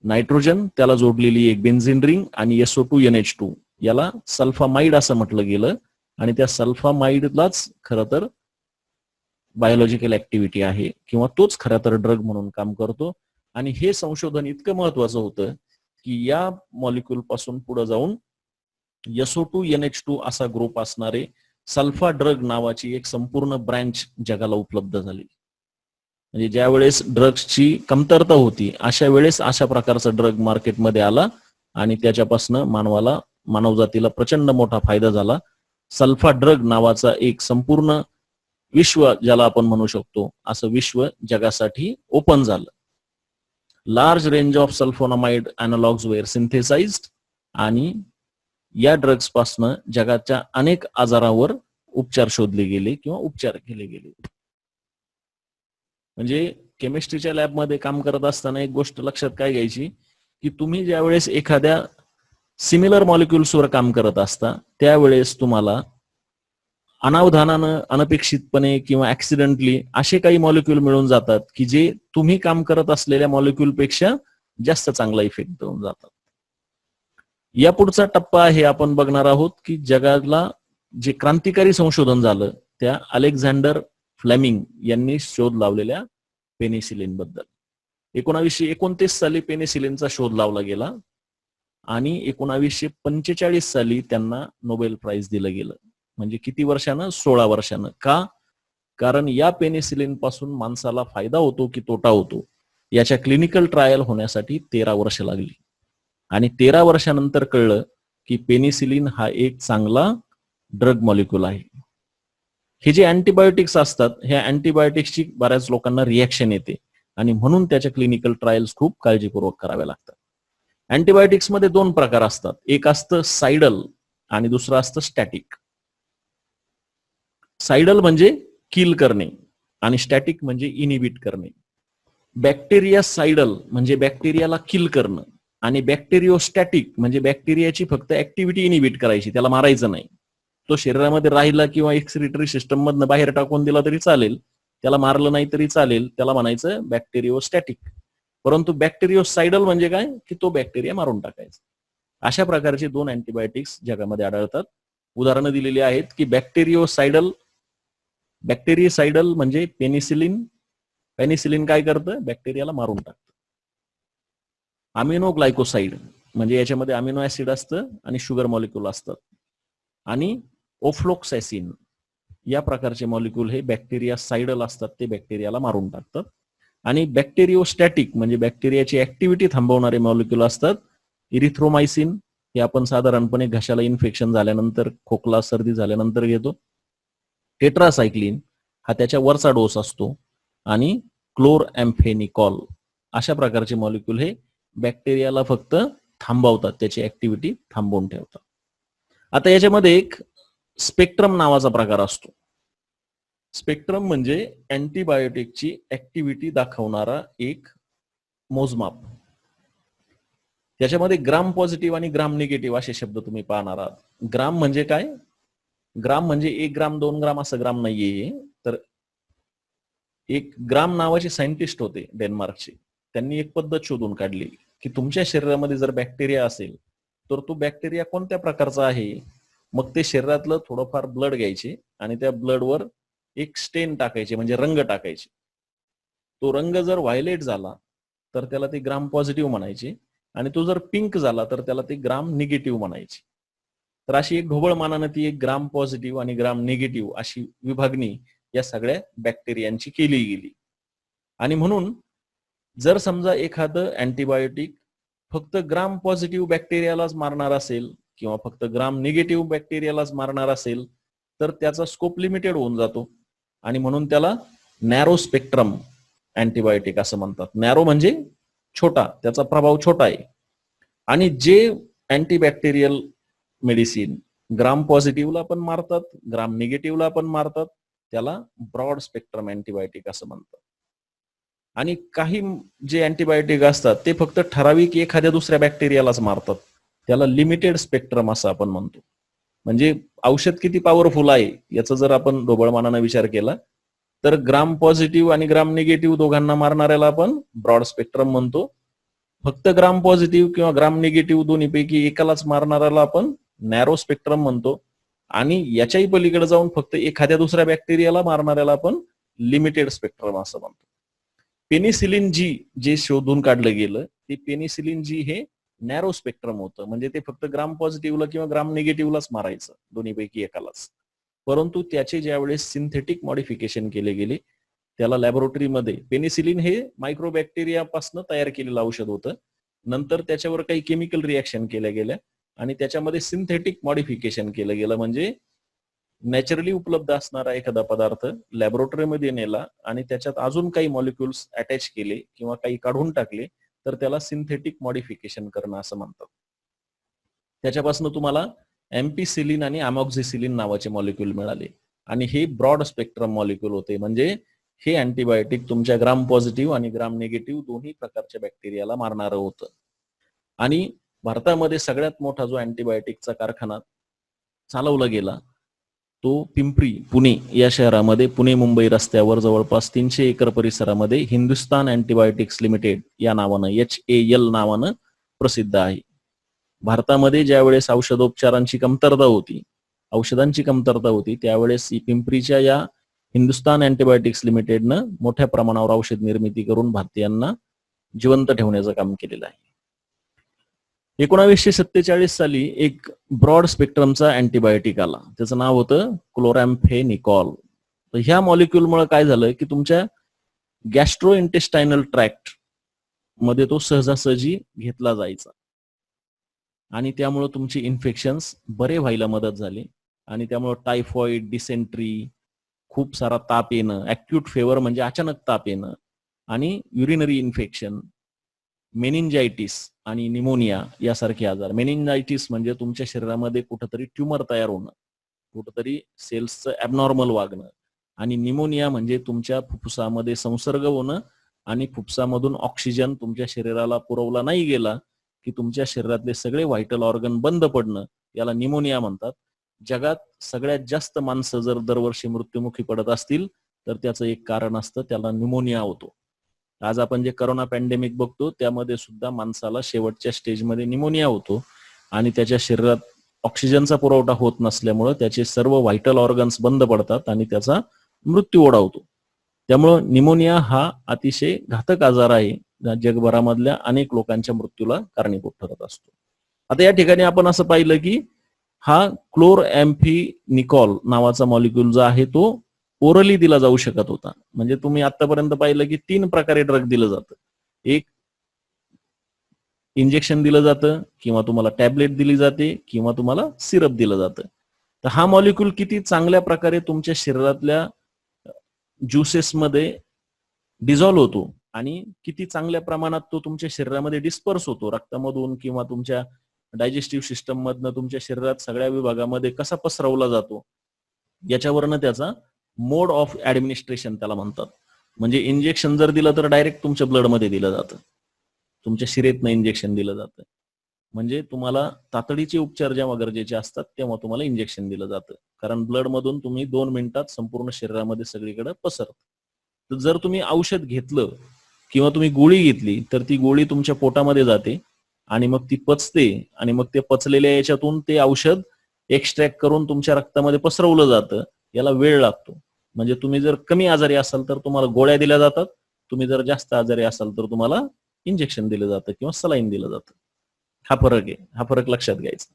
नायट्रोजन त्याला जोडलेली एक बेन्झिन रिंग आणि SO2 NH2 याला सल्फामाइड असं म्हटलं गेलं आणि त्या सल्फामाइडलाच खरं तर बायोलॉजिकल ऍक्टिव्हिटी आहे किंवा तोच खरं तर ड्रग म्हणून काम करतो. आणि हे संशोधन इतकं महत्वाचं होतं की या मॉलिक्यूल पासून पुढे जाऊन SO2 NH2 असा ग्रुप असणारे सल्फा ड्रग नावाची एक संपूर्ण ब्रँच जगाला उपलब्ध झाली. म्हणजे ज्या वेळेस ड्रग्सची कमतरता होती अशा वेळेस अशा प्रकारचा ड्रग मार्केटमध्ये आला आणि त्याच्यापासून मानवजातीला प्रचंड मोठा फायदा झाला. सल्फा ड्रग नावाचा एक संपूर्ण विश्व ज्याला आपण म्हणू शकतो असं विश्व जगासाठी ओपन झालं. Large range of sulfonamide analogues were synthesized आणि या ड्रग्स पासनं जगाच्या अनेक आजारावर उपचार शोधले गेले किंवा उपचार केले गेले. म्हणजे केमिस्ट्रीच्या लॅबमध्ये काम करत असताना एक गोष्ट लक्षात काय घ्यायची की तुम्ही ज्यावेळेस एखाद्या सिमिलर मॉलिक्युल्सवर काम करत असता त्यावेळेस तुम्हाला अनावधानानं, अनपेक्षितपणे किंवा ऍक्सिडेंटली असे काही मॉलिक्यूल मिळून जातात की जे तुम्ही काम करत असलेल्या मॉलिक्यूल पेक्षा जास्त चांगला इफेक्ट देऊन जातात. या पुढचा टप्पा आहे आपण बघणार आहोत की जगाला जे क्रांतिकारी संशोधन झालं त्या अलेक्झांडर फ्लेमिंग यांनी शोध लावलेल्या पेनिसिलिन बद्दल. 1929 साली पेनिसिलिनचा शोध लावला गेला आणि 1945 साली त्यांना नोबेल प्राइज दिलं गेलं. म्हणजे किती वर्षानं? 16 वर्षानं. का? कारण या पेनिसिलिन पासून माणसाला फायदा होतो की तोटा होतो याच्या क्लिनिकल ट्रायल होण्यासाठी 13 वर्ष लागली आणि 13 वर्षानंतर कळलं की पेनिसिलिन हा एक चांगला ड्रग मॉलिक्यूल आहे. हे जे अँटीबायोटिक्स असतात, ह्या अँटीबायोटिक्सची बऱ्याच लोकांना रिॲक्शन येते आणि म्हणून त्याच्या क्लिनिकल ट्रायल्स खूप काळजीपूर्वक कराव्या लागतात. अँटीबायोटिक्स मध्ये 2 प्रकार असतात. एक असतं सायडल आणि दुसरं असतं स्टॅटिक. सायडल म्हणजे किल करणे आणि स्टॅटिक म्हणजे इनिबिट करणे. बॅक्टेरिया सायडल म्हणजे बॅक्टेरियाला किल करणं आणि बॅक्टेरियोस्टॅटिक म्हणजे बॅक्टेरियाची फक्त ऍक्टिव्हिटी इनिबिट करायची, त्याला मारायचं नाही. तो शरीरामध्ये राहिला किंवा एक्सक्रिटरी सिस्टम मधनं बाहेर टाकून दिला तरी चालेल, त्याला मारलं नाही तरी चालेल, त्याला म्हणायचं बॅक्टेरियोस्टॅटिक. परंतु बॅक्टेरियोसायडल म्हणजे काय, की तो बॅक्टेरिया मारून टाकायचा. अशा प्रकारचे 2 अँटीबायोटिक्स जगामध्ये आढळतात. उदाहरणं दिलेली आहेत की बॅक्टेरियासायडल म्हणजे पेनिसिलिन. पेनिसिलिन काय करतं, बॅक्टेरियाला मारून टाकतं. अमिनोग्लायकोसाइड म्हणजे याच्यामध्ये अमिनो ऍसिड असतं आणि शुगर मॉलिक्यूल असतात. आणि ओफ्लोक्सॅसिन या प्रकारचे मॉलिक्यूल हे बॅक्टेरिया सायडल असतात, ते बॅक्टेरियाला मारून टाकतात. आणि बॅक्टेरियोस्टॅटिक म्हणजे बॅक्टेरियाची ऍक्टिव्हिटी थांबवणारे मॉलिक्यूल असतात. इरिथ्रोमायसिन हे आपण साधारणपणे घशाला इन्फेक्शन झाल्यानंतर, खोकला सर्दी झाल्यानंतर घेतो. टेट्रासायक्लिन हा त्याच्या वरचा डोस असतो. आणि क्लोरएम्फेनिकॉल अशा प्रकारचे मॉलिक्यूल हे बॅक्टेरियाला फक्त थांबवतात, त्याची ऍक्टिव्हिटी थांबवून ठेवतात. आता याच्यामध्ये एक स्पेक्ट्रम नावाचा प्रकार असतो. स्पेक्ट्रम म्हणजे अँटीबायोटिकची ऍक्टिव्हिटी दाखवणारा एक मोजमाप. त्याच्यामध्ये ग्राम पॉझिटिव्ह आणि ग्राम निगेटिव्ह असे शब्द तुम्ही पाहणार आहात. ग्राम म्हणजे काय, ग्राम म्हणजे 1 ग्राम 2 ग्राम असं ग्राम नाहीये. तर एक ग्राम नावाचे सायंटिस्ट होते डेन्मार्कचे, त्यांनी एक पद्धत शोधून काढली की तुमच्या शरीरामध्ये जर बॅक्टेरिया असेल तर तो बॅक्टेरिया कोणत्या प्रकारचा आहे. मग ते शरीरातलं थोडंफार ब्लड घ्यायचे आणि त्या ब्लडवर एक स्टेन टाकायचे म्हणजे रंग टाकायचे. तो रंग जर व्हायलेट झाला तर त्याला ते ग्राम पॉझिटिव्ह म्हणायचे आणि तो जर पिंक झाला तर त्याला ते ग्राम निगेटिव्ह म्हणायचे. तर अशी एक ढोबळ मानानं ती एक ग्राम पॉझिटिव्ह आणि ग्राम निगेटिव्ह अशी विभागणी या सगळ्या बॅक्टेरियांची केली गेली. आणि म्हणून जर समजा एखादं अँटीबायोटिक फक्त ग्राम पॉझिटिव्ह बॅक्टेरियालाच मारणार असेल किंवा फक्त ग्राम निगेटिव्ह बॅक्टेरियालाच मारणार असेल तर त्याचा स्कोप लिमिटेड होऊन जातो आणि म्हणून त्याला नॅरो स्पेक्ट्रम अँटीबायोटिक असं म्हणतात. नॅरो म्हणजे छोटा, त्याचा प्रभाव छोटा आहे. आणि जे अँटीबॅक्टेरियल मेडिसिन ग्राम पॉझिटिव्हला पण मारतात, ग्राम निगेटिव्हला पण मारतात, त्याला ब्रॉड स्पेक्ट्रम अँटीबायोटिक असं म्हणतात. आणि काही जे अँटीबायोटिक असतात ते फक्त ठराविक एखाद्या दुसऱ्या बॅक्टेरियालाच मारतात, त्याला लिमिटेड स्पेक्ट्रम असं आपण म्हणतो. म्हणजे औषध किती पॉवरफुल आहे याचा जर आपण ढोबळमानाने विचार केला तर ग्राम पॉझिटिव्ह आणि ग्राम निगेटिव्ह दोघांना मारणाऱ्याला आपण ब्रॉड स्पेक्ट्रम म्हणतो. फक्त ग्राम पॉझिटिव्ह किंवा ग्राम निगेटिव्ह दोन्हीपैकी एकालाच मारणाऱ्याला आपण नॅरो स्पेक्ट्रम म्हणतो. आणि याच्याही पलीकडे जाऊन फक्त एखाद्या दुसऱ्या बॅक्टेरियाला मारणाऱ्याला आपण लिमिटेड स्पेक्ट्रम असं म्हणतो. पेनिसिलिन जी जे शोधून काढलं गेलं ते पेनिसिलिन जी हे नॅरो स्पेक्ट्रम होतं, म्हणजे ते फक्त ग्राम पॉझिटिव्हला किंवा ग्राम निगेटिव्हलाच मारायचं, दोन्हीपैकी एकालाच. परंतु त्याचे ज्यावेळेस सिंथेटिक मॉडिफिकेशन केले गेले, त्याला लॅबोरेटरीमध्ये पेनिसिलिन हे मायक्रोबॅक्टेरियापासून तयार केलेलं औषध होतं. नंतर त्याच्यावर काही केमिकल रिॲक्शन केल्या गेल्या आणि त्याच्यामध्ये सिंथेटिक मॉडिफिकेशन केलं गेलं, म्हणजे नॅचरली उपलब्ध असणारा एखादा पदार्थ लॅबोरेटरीमध्ये नेला आणि त्याच्यात अजून काही मॉलिक्युल्स अटॅच केले किंवा काही काढून टाकले तर त्याला सिंथेटिक मॉडिफिकेशन करणं असं म्हणतात. त्याच्यापासून तुम्हाला एम्पिसिलिन आणि अमॉक्झिसिलिन नावाचे मॉलिक्यूल मिळाले आणि हे ब्रॉड स्पेक्ट्रम मॉलिक्यूल होते. म्हणजे हे अँटीबायोटिक तुमच्या ग्राम पॉझिटिव्ह आणि ग्राम निगेटिव्ह दोन्ही प्रकारच्या बॅक्टेरियाला मारणारं होतं. आणि भारतामध्ये सगळ्यात मोठा जो अँटीबायोटिकचा कारखाना चालवला गेला तो पिंपरी पुणे या शहरामध्ये, पुणे मुंबई रस्त्यावर जवळपास 300 एकर परिसरामध्ये हिंदुस्तान अँटीबायोटिक्स लिमिटेड या नावानं, HAL नावानं प्रसिद्ध आहे. भारतामध्ये ज्यावेळेस औषधोपचारांची कमतरता होती, औषधांची कमतरता होती, त्यावेळेस पिंपरीच्या या हिंदुस्तान अँटीबायोटिक्स लिमिटेडनं मोठ्या प्रमाणावर औषध निर्मिती करून भारतीयांना जिवंत ठेवण्याचं काम केलेलं आहे. 1947 साली एक ब्रॉड स्पेक्ट्रमचा अँटीबायोटिक आला, त्याचं नाव होतं क्लोरॅम्फेनिकॉल. तर ह्या मॉलिक्यूलमुळे काय झालं की तुमच्या गॅस्ट्रो इंटेस्टायनल ट्रॅक्ट मध्ये तो सहजासहजी घेतला जायचा आणि त्यामुळे तुमचे इन्फेक्शन्स बरे व्हायला मदत झाली आणि त्यामुळे टायफॉइड, डिसेंट्री, खूप सारा ताप येणं, ऍक्यूट फेवर म्हणजे अचानक ताप येणं आणि युरिनरी इन्फेक्शन, मेनिंजायटिस आणि निमोनिया यासारखे आजार. मेनिंजायटिस म्हणजे तुमच्या शरीरामध्ये कुठंतरी ट्युमर तयार होणं, कुठंतरी सेल्सचं ॲबनॉर्मल वागणं आणि निमोनिया म्हणजे तुमच्या फुफ्फुसामध्ये संसर्ग होणं आणि फुफ्फुसामधून ऑक्सिजन तुमच्या शरीराला पुरवला नाही गेला की तुमच्या शरीरातले सगळे व्हायटल ऑर्गन बंद पडणं, याला निमोनिया म्हणतात. जगात सगळ्यात जास्त माणसं जर दरवर्षी मृत्युमुखी पडत असतील तर त्याचं एक कारण असतं, त्याला निमोनिया होतो. आज आपण जे करोना पॅन्डेमिक बघतो त्यामध्ये सुद्धा माणसाला शेवटच्या स्टेजमध्ये निमोनिया होतो आणि त्याच्या शरीरात ऑक्सिजनचा पुरवठा होत नसल्यामुळे त्याचे सर्व व्हायटल ऑर्गन्स बंद पडतात आणि त्याचा मृत्यू ओढावतो. त्यामुळं निमोनिया हा अतिशय घातक आजार आहे, जगभरामधल्या अनेक लोकांच्या मृत्यूला कारणीभूत ठरत असतो. आता या ठिकाणी आपण असं पाहिलं की हा क्लोरॅम्फिनिकॉल नावाचा मॉलिक्यूल जो आहे तो ओरली दिला जाऊ शकत होता. म्हणजे तुम्ही आतापर्यंत पाहिलं की 3 प्रकारे ड्रग दिलं जातं. एक इंजेक्शन दिलं जातं किंवा तुम्हाला टॅबलेट दिली जाते किंवा तुम्हाला सिरप दिलं जातं. तर हा मॉलिक्यूल किती चांगल्या प्रकारे तुमच्या शरीरातल्या ज्युसेसमध्ये डिझॉल्व्ह होतो आणि किती चांगल्या प्रमाणात तो तुमच्या शरीरामध्ये डिस्पर्स होतो, रक्तामधून किंवा तुमच्या डायजेस्टिव्ह सिस्टम मधनं तुमच्या शरीरात सगळ्या विभागामध्ये कसा पसरवला जातो, याच्यावरनं त्याचा मोड ऑफ ऍडमिनिस्ट्रेशन त्याला म्हणतात. म्हणजे इंजेक्शन जर दिलं तर डायरेक्ट तुमच्या ब्लडमध्ये दिलं जातं, तुमच्या शिरेतनं इंजेक्शन दिलं जातं. म्हणजे तुम्हाला तातडीचे उपचार जेव्हा गरजेचे असतात तेव्हा तुम्हाला इंजेक्शन दिलं जातं, कारण ब्लड मधून तुम्ही 2 मिनिटात संपूर्ण शरीरामध्ये सगळीकडे पसरत. तर जर तुम्ही औषध घेतलं किंवा तुम्ही गोळी घेतली तर ती गोळी तुमच्या पोटामध्ये जाते आणि मग ती पचते आणि मग ते पचलेल्या याच्यातून ते औषध एक्स्ट्रॅक्ट करून तुमच्या रक्तामध्ये पसरवलं जातं. याला वेळ लागतो. म्हणजे तुम्ही जर कमी आजारी असाल तर तुम्हाला गोळ्या दिल्या जातात, तुम्ही जर जास्त आजारी असाल तर तुम्हाला इंजेक्शन दिलं जातं किंवा सलाईन दिलं जातं. हा फरक आहे, हा फरक लक्षात घ्यायचा.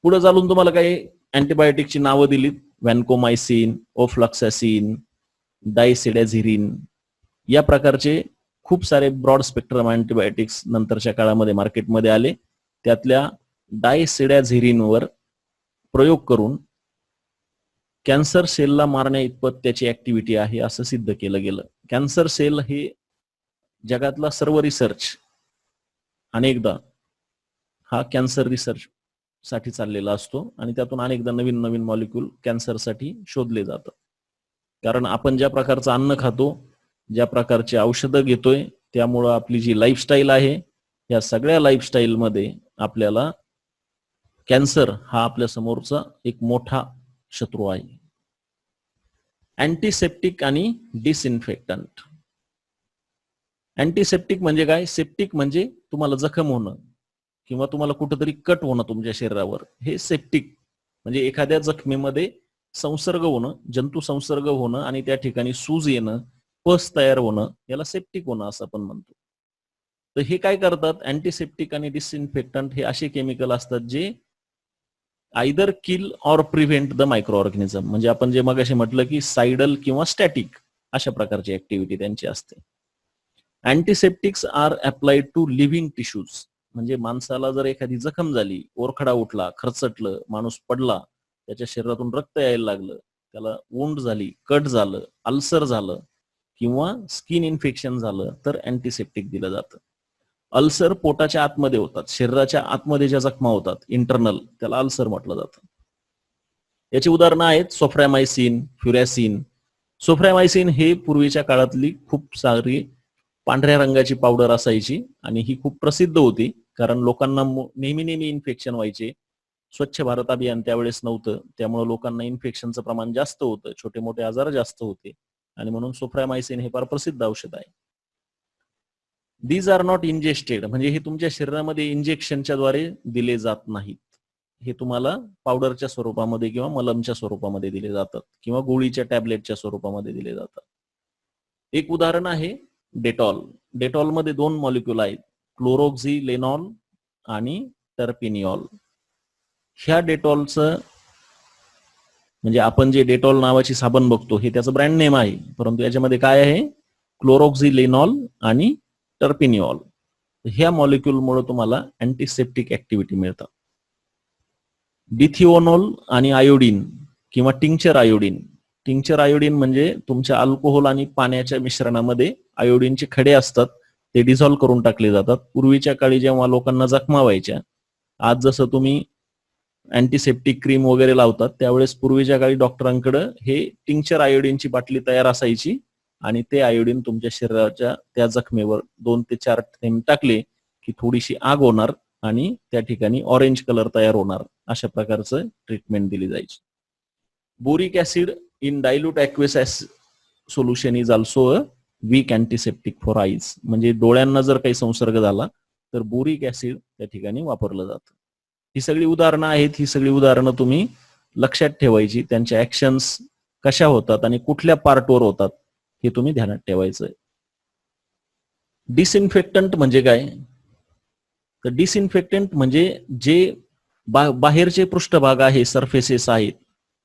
पुढे चालून तुम्हाला काही अँटीबायोटिकची नावं दिलीत, व्हॅन्कोमायसिन, ओफ्लॉक्सॅसिन, डायसिडॅझिरिन, या प्रकारचे खूप सारे ब्रॉड स्पेक्ट्रम अँटीबायोटिक्स नंतरच्या काळामध्ये मार्केटमध्ये आले. त्यातल्या डायसिडॅझिरिनवर प्रयोग करून कॅन्सर सेलला मारण्या इतपत त्याची ऍक्टिव्हिटी आहे असं सिद्ध केलं गेलं. कॅन्सर सेल हे जगातला सर्व रिसर्च अनेकदा हा कॅन्सर रिसर्च साठी चाललेला असतो आणि त्यातून अनेकदा नवीन नवीन मॉलिक्यूल कॅन्सरसाठी शोधले जातात. कारण आपण ज्या प्रकारचं अन्न खातो, ज्या प्रकारचे औषधं घेतोय, त्यामुळं आपली जी लाईफस्टाईल आहे, या सगळ्या लाईफस्टाईलमध्ये आपल्याला कॅन्सर हा आपल्या समोरचा एक मोठा शत्रू आहे. अँटीसेप्टिक आणि डिसइन्फेक्टंट. अँटीसेप्टिक म्हणजे काय? सेप्टिक म्हणजे तुम्हाला जखम होणं किंवा तुम्हाला कुठंतरी कट होणं तुमच्या शरीरावर, हे सेप्टिक. म्हणजे एखाद्या जखमेमध्ये संसर्ग होणं, जंतू संसर्ग होणं आणि त्या ठिकाणी सूज येणं, पस तयार होणं, याला सेप्टिक होणं असं आपण म्हणतो. तर हे काय करतात, अँटीसेप्टिक आणि डिसइन्फेक्टंट हे असे केमिकल असतात जे either kill or prevent the micro organism. म्हणजे आपण जे मगाशी म्हटलं की सायडल किंवा स्टॅटिक अशा प्रकारची ऍक्टिव्हिटी त्यांची असते. Antiseptics are applied to living tissues. म्हणजे माणसाला जर एखादी जखम झाली, ओरखडा उठला, खरचटलं, माणूस पडला, त्याच्या शरीरातून रक्त यायला लागलं, त्याला वुंड झाली, कट झालं, अल्सर झालं किंवा स्किन इन्फेक्शन झालं तर अँटीसेप्टिक दिलं जातं. अल्सर पोटाच्या आतमध्ये होतात, शरीराच्या आतमध्ये ज्या जखमा होतात इंटरनल, त्याला अल्सर म्हटलं जातं. याची उदाहरणं आहेत सोफ्रॅमायसिन, फ्युरॅसिन. सोफ्रॅमायसिन हे पूर्वीच्या काळातली खूप सारी पांढऱ्या रंगाची पावडर असायची आणि ही खूप प्रसिद्ध होती, कारण लोकांना नेहमी नेहमी इन्फेक्शन व्हायचे. स्वच्छ भारत अभियान त्यावेळेस नव्हतं, त्यामुळे लोकांना इन्फेक्शनचं प्रमाण जास्त होतं, छोटे मोठे आजार जास्त होते आणि म्हणून सोफ्रॅमायसिन हे फार प्रसिद्ध औषध आहे. These are not ingested. म्हणजे हे तुमच्या शरीरामध्ये इंजेक्शनच्या द्वारे दिले जात नाहीत. हे तुम्हाला पावडरच्या स्वरूपामध्ये किंवा मलमच्या स्वरूपामध्ये दिले जातात किंवा गोळीच्या टॅबलेटच्या स्वरूपामध्ये दिले जातात. एक उदाहरण आहे डेटॉल. डेटॉल मध्ये 2 मॉलिक्यूल आहेत, क्लोरोक्झिलेनॉल आणि टर्पिनिऑल. ह्या डेटॉलचं म्हणजे आपण जे डेटॉल नावाची साबण बघतो हे त्याचं ब्रँड नेम आहे, परंतु याच्यामध्ये काय आहे, क्लोरोक्झिलेनॉल आणि टर्पिनिऑल. ह्या मॉलिक्यूलमुळे तुम्हाला अँटीसेप्टिक ऍक्टिव्हिटी मिळतात. डिथिओनोल आणि आयोडीन किंवा टिंक्चर आयोडीन. टिंक्चर आयोडीन म्हणजे तुमच्या अल्कोहोल आणि पाण्याच्या मिश्रणामध्ये आयोडीनचे खडे असतात, ते डिझॉल्व्ह करून टाकले जातात. पूर्वीच्या काळी जेव्हा लोकांना जखमा व्हायच्या, आज जसं तुम्ही अँटीसेप्टिक क्रीम वगैरे लावतात, त्यावेळेस पूर्वीच्या काळी डॉक्टरांकडे हे टिंक्चर आयोडीनची बाटली तयार असायची आणि ते आयोडीन तुमच्या शरीराच्या त्या जखमेवर 2 ते 4 थेंब टाकले की थोडीशी आग होणार आणि त्या ठिकाणी ऑरेंज कलर तयार होणार. अशा प्रकारचं ट्रीटमेंट दिली जायची. Boric acid in dilute aqueous solution is also a week antiseptic for eyes. म्हणजे डोळ्यांना जर काही संसर्ग झाला तर बोरिक ऍसिड त्या ठिकाणी वापरलं जातं. ही सगळी उदाहरणं आहेत. ही सगळी उदाहरणं तुम्ही लक्षात ठेवायची. त्यांच्या ऍक्शन्स कशा होतात आणि कुठल्या पार्टवर होतात हे तुम्ही ध्यानात ठेवायचं. डिसइन्फेक्टंट म्हणजे काय? तर डिसइन्फेक्टंट म्हणजे जे बाहेरचे पृष्ठभाग आहे, सरफेसेस आहेत,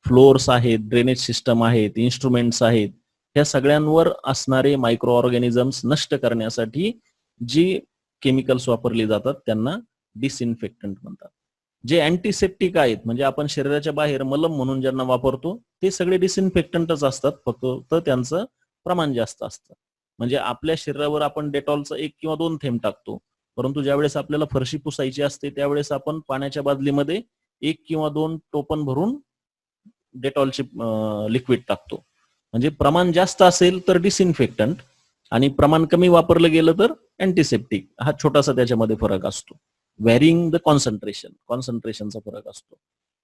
फ्लोअर्स आहेत, ड्रेनेज सिस्टम आहेत, इन्स्ट्रुमेंट्स आहेत, ह्या सगळ्यांवर असणारे मायक्रो ऑर्गॅनिझम्स नष्ट करण्यासाठी जी केमिकल्स वापरली जातात त्यांना डिसइन्फेक्टंट म्हणतात. जे अँटीसेप्टिक आहेत म्हणजे आपण शरीराच्या बाहेर मलम म्हणून ज्यांना वापरतो ते सगळे डिसइन्फेक्टंटच असतात, फक्त त्यांचं प्रमाण जास्त असतं. म्हणजे आपल्या शरीरावर आपण डेटॉलचं 1 किंवा 2 थेंब टाकतो, परंतु ज्यावेळेस आपल्याला फरशी पुसायची असते त्यावेळेस आपण पाण्याच्या बादलीमध्ये 1 किंवा 2 टोपण भरून डेटॉलचे लिक्विड टाकतो. म्हणजे प्रमाण जास्त असेल तर डिसइन्फेक्टंट आणि प्रमाण कमी वापरलं गेलं तर अँटीसेप्टिक. हा छोटासा त्याच्यामध्ये फरक असतो. व्हॅरिंग द कॉन्सन्ट्रेशनचा फरक असतो.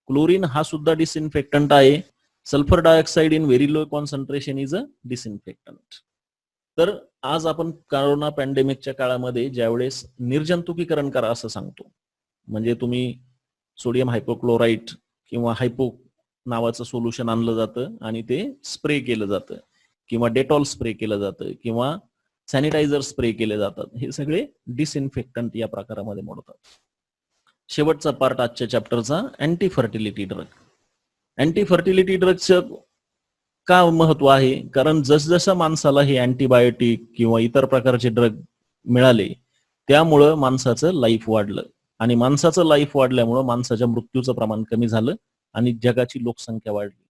क्लोरीन हा सुद्धा डिसइन्फेक्टंट आहे. Sulphur dioxide in very low concentration is a disinfectant. तर आज आपण कोरोना पॅन्डेमिकच्या काळामध्ये ज्यावेळेस निर्जंतुकीकरण करा असं सांगतो, म्हणजे तुम्ही सोडियम हायपोक्लोराइट किंवा हायपो नावाचं सोल्युशन आणलं जातं आणि ते स्प्रे केलं जातं किंवा डेटॉल स्प्रे केलं जातं किंवा सॅनिटायझर स्प्रे केले जातात. हे सगळे डिसइन्फेक्टंट या प्रकारामध्ये मोडतात. शेवटचा पार्ट आजच्या चॅप्टरचा anti fertility drug. Anti fertility ड्रगचं का महत्व आहे? कारण जसजसं माणसाला हे अँटीबायोटिक किंवा इतर प्रकारचे ड्रग मिळाले त्यामुळं माणसाचं लाईफ वाढलं आणि माणसाचं लाईफ वाढल्यामुळं माणसाच्या मृत्यूचं प्रमाण कमी झालं आणि जगाची लोकसंख्या वाढली.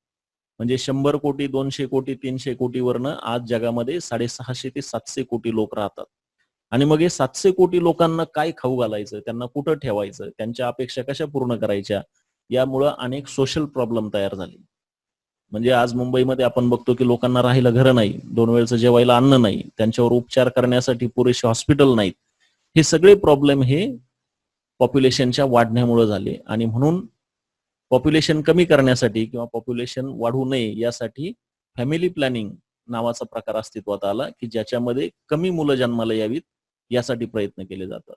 म्हणजे 100 कोटी, 200 कोटी, 300 कोटीवरनं आज जगामध्ये 650 ते 700 कोटी लोक राहतात. आणि मग हे 700 कोटी लोकांना काय खाऊ घालायचं, त्यांना कुठं ठेवायचं, त्यांच्या अपेक्षा कशा पूर्ण करायच्या, यामुळं अनेक सोशल प्रॉब्लेम तयार झाले. म्हणजे आज मुंबईमध्ये आपण बघतो की लोकांना राहायला घरं नाही, 2 वेळचं जेवायला अन्न नाही, त्यांच्यावर उपचार करण्यासाठी पुरेसे हॉस्पिटल नाहीत. हे सगळे प्रॉब्लेम हे पॉप्युलेशनच्या वाढण्यामुळे झाले आणि म्हणून पॉप्युलेशन कमी करण्यासाठी किंवा पॉप्युलेशन वाढू नये यासाठी फॅमिली प्लॅनिंग नावाचा प्रकार अस्तित्वात आला की ज्याच्यामध्ये कमी मुलं जन्माला यावीत यासाठी प्रयत्न केले जातात.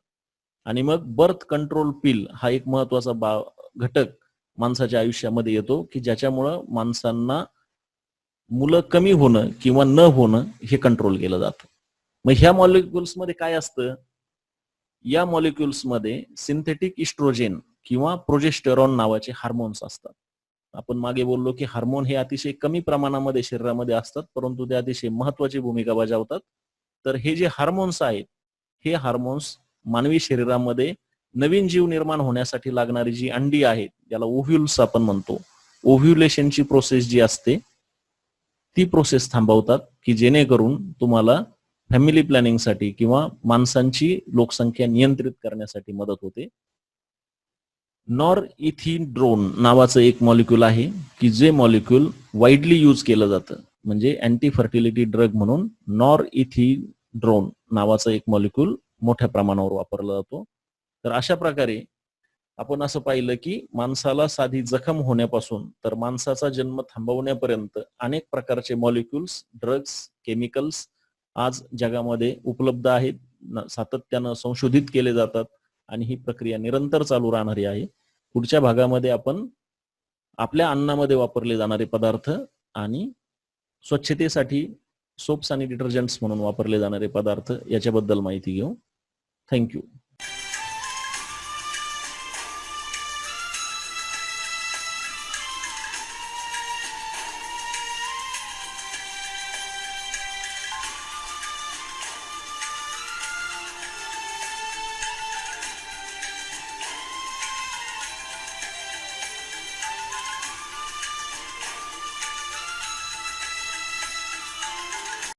आणि मग बर्थ कंट्रोल पिल हा एक महत्वाचा घटक माणसाच्या आयुष्यामध्ये येतो की ज्याच्यामुळं माणसांना मुलं कमी होणं किंवा न होणं हे कंट्रोल केलं जातं. मग ह्या मॉलिक्युल्स मध्ये काय असतं? या मॉलिक्युल्स मध्ये सिंथेटिक इस्ट्रोजेन किंवा प्रोजेस्टेरॉन नावाचे हार्मोन्स असतात. आपण मागे बोललो की हार्मोन हे अतिशय कमी प्रमाणामध्ये शरीरामध्ये असतात, परंतु ते अतिशय महत्वाची भूमिका बजावतात. तर हे जे हार्मोन्स आहेत हे हार्मोन्स मानवी शरीरामध्ये नवीन जीव निर्माण होण्यासाठी लागणारी जी अंडी आहेत, ज्याला ओव्ह्युल्स आपण म्हणतो, ओव्ह्युलेशनची प्रोसेस जी असते ती प्रोसेस थांबवतात की जेणेकरून तुम्हाला फॅमिली प्लॅनिंगसाठी किंवा माणसांची लोकसंख्या नियंत्रित करण्यासाठी मदत होते. नॉरइथिड्रोन नावाचं एक मॉलिक्यूल आहे की जे मॉलिक्यूल वाईडली यूज केलं जातं, म्हणजे अँटी फर्टिलिटी ड्रग म्हणून नॉरइथिड्रोन नावाचं एक मॉलिक्यूल मोठ्या प्रमाणावर वापरला जातो. तर अशा प्रकारे आपण असं पाहिलं की माणसाला साधी जखम होण्यापासून तर माणसाचा जन्म थांबवण्यापर्यंत अनेक प्रकारचे मॉलिक्युल्स, ड्रग्स, केमिकल्स आज जगामध्ये उपलब्ध आहेत, सातत्यानं संशोधित केले जातात आणि ही प्रक्रिया निरंतर चालू राहणारी आहे. पुढच्या भागामध्ये आपण आपल्या अन्नामध्ये वापरले जाणारे पदार्थ आणि स्वच्छतेसाठी सोप्स आणि डिटर्जंट्स म्हणून वापरले जाणारे पदार्थ याच्याबद्दल माहिती घेऊ. थँक्यू.